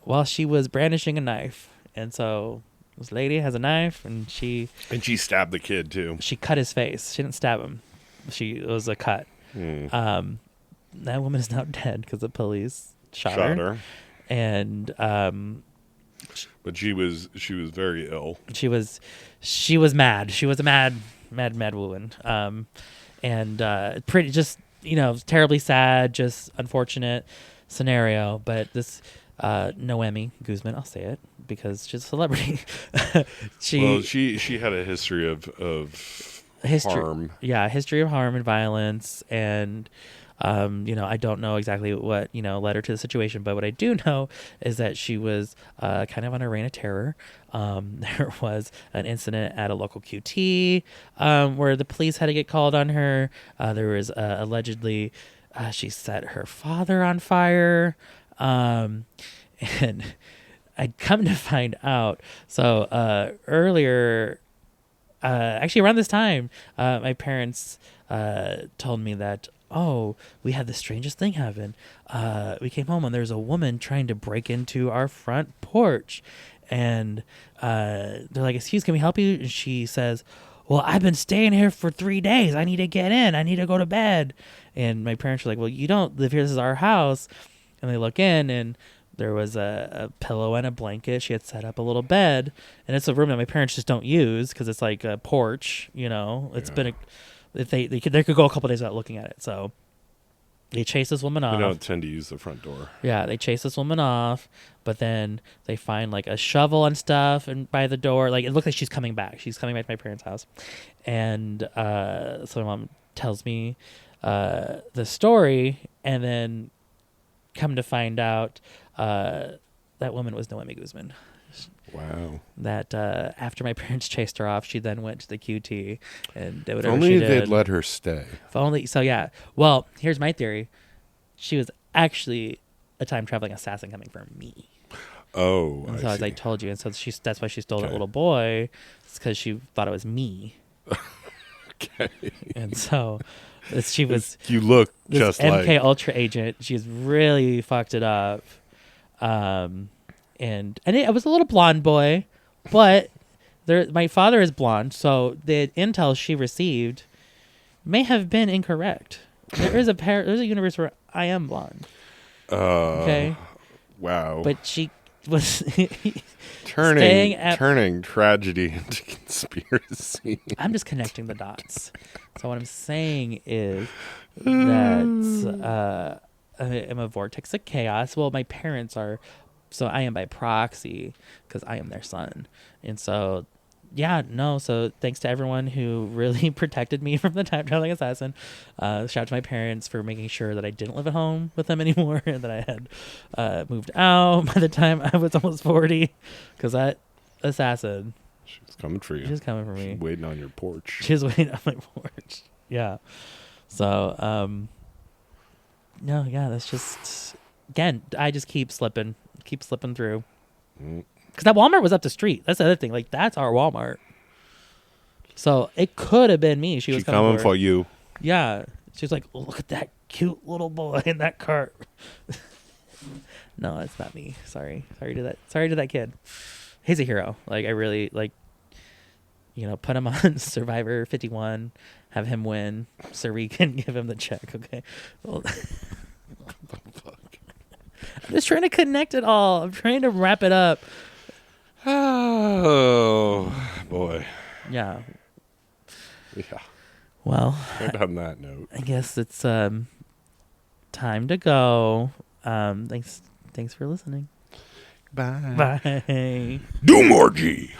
while she was brandishing a knife. And so this lady has a knife and she
stabbed the kid too.
She cut his face. She didn't stab him. It was a cut. That woman is now dead because the police shot her. And
but she was very ill.
She was mad. She was a mad woman. And pretty just, terribly sad, just unfortunate scenario. But this Noemi Guzman, I'll say it because she's a celebrity.
she had a history of harm.
Yeah, history of harm and violence, and I don't know exactly what led her to the situation, but what I do know is that she was kind of on a reign of terror. There was an incident at a local QT where the police had to get called on her. There was allegedly she set her father on fire. And I'd come to find out. So earlier, actually around this time, my parents told me that, oh, we had the strangest thing happen. We came home and there's a woman trying to break into our front porch. And they're like, excuse, can we help you? And she says, well, I've been staying here for 3 days. I need to get in. I need to go to bed. And my parents were like, well, you don't live here. This is our house. And they look in, and there was a pillow and a blanket. She had set up a little bed. And it's a room that my parents just don't use because it's like a porch, you know. It's been they could go a couple days without looking at it. So they chase this woman off.
We don't tend to use the front door.
Yeah, they chase this woman off, but then they find like a shovel and stuff and by the door. Like it looks like she's coming back. She's coming back to my parents' house. And so my mom tells me the story, and then come to find out that woman was Noemi Guzman.
Wow.
That after my parents chased her off, she then went to the QT and did whatever
If only
she did.
they'd let her stay.
If only. So yeah. Well, here's my theory. She was actually a time traveling assassin coming for me.
Oh,
and so as I told you, and so that's why she stole that little boy. It's because she thought it was me.
Okay.
And so she was.
You look
this
just
MK
like
Ultra agent. She's really fucked it up. And it was a little blonde boy, but my father is blonde, so the intel she received may have been incorrect. There's a universe where I am blonde. Okay.
Wow.
But she was
turning tragedy into conspiracy.
I'm just connecting the dots. So what I'm saying is that I'm a vortex of chaos. Well, my parents are. So I am by proxy because I am their son. And so, so thanks to everyone who really protected me from the time traveling assassin. Shout out to my parents for making sure that I didn't live at home with them anymore and that I had moved out by the time I was almost 40 because that assassin.
She was coming for you.
She was coming for me.
She's waiting on your porch.
She was waiting on my porch. Yeah. So, that's just, again, I just keep slipping through. Because that Walmart was up the street. That's the other thing. Like, that's our Walmart. So it could have been me. She was coming
for you.
Yeah. She's like, look at that cute little boy in that cart. No, it's not me. Sorry to that kid. He's a hero. Like, I really, put him on Survivor 51, have him win so we can give him the check, okay? Well, I'm just trying to connect it all. I'm trying to wrap it up.
Oh, boy.
Yeah.
Yeah.
Well,
and on that note,
I guess it's time to go. Thanks for listening.
Bye.
Bye.
Doom orgy.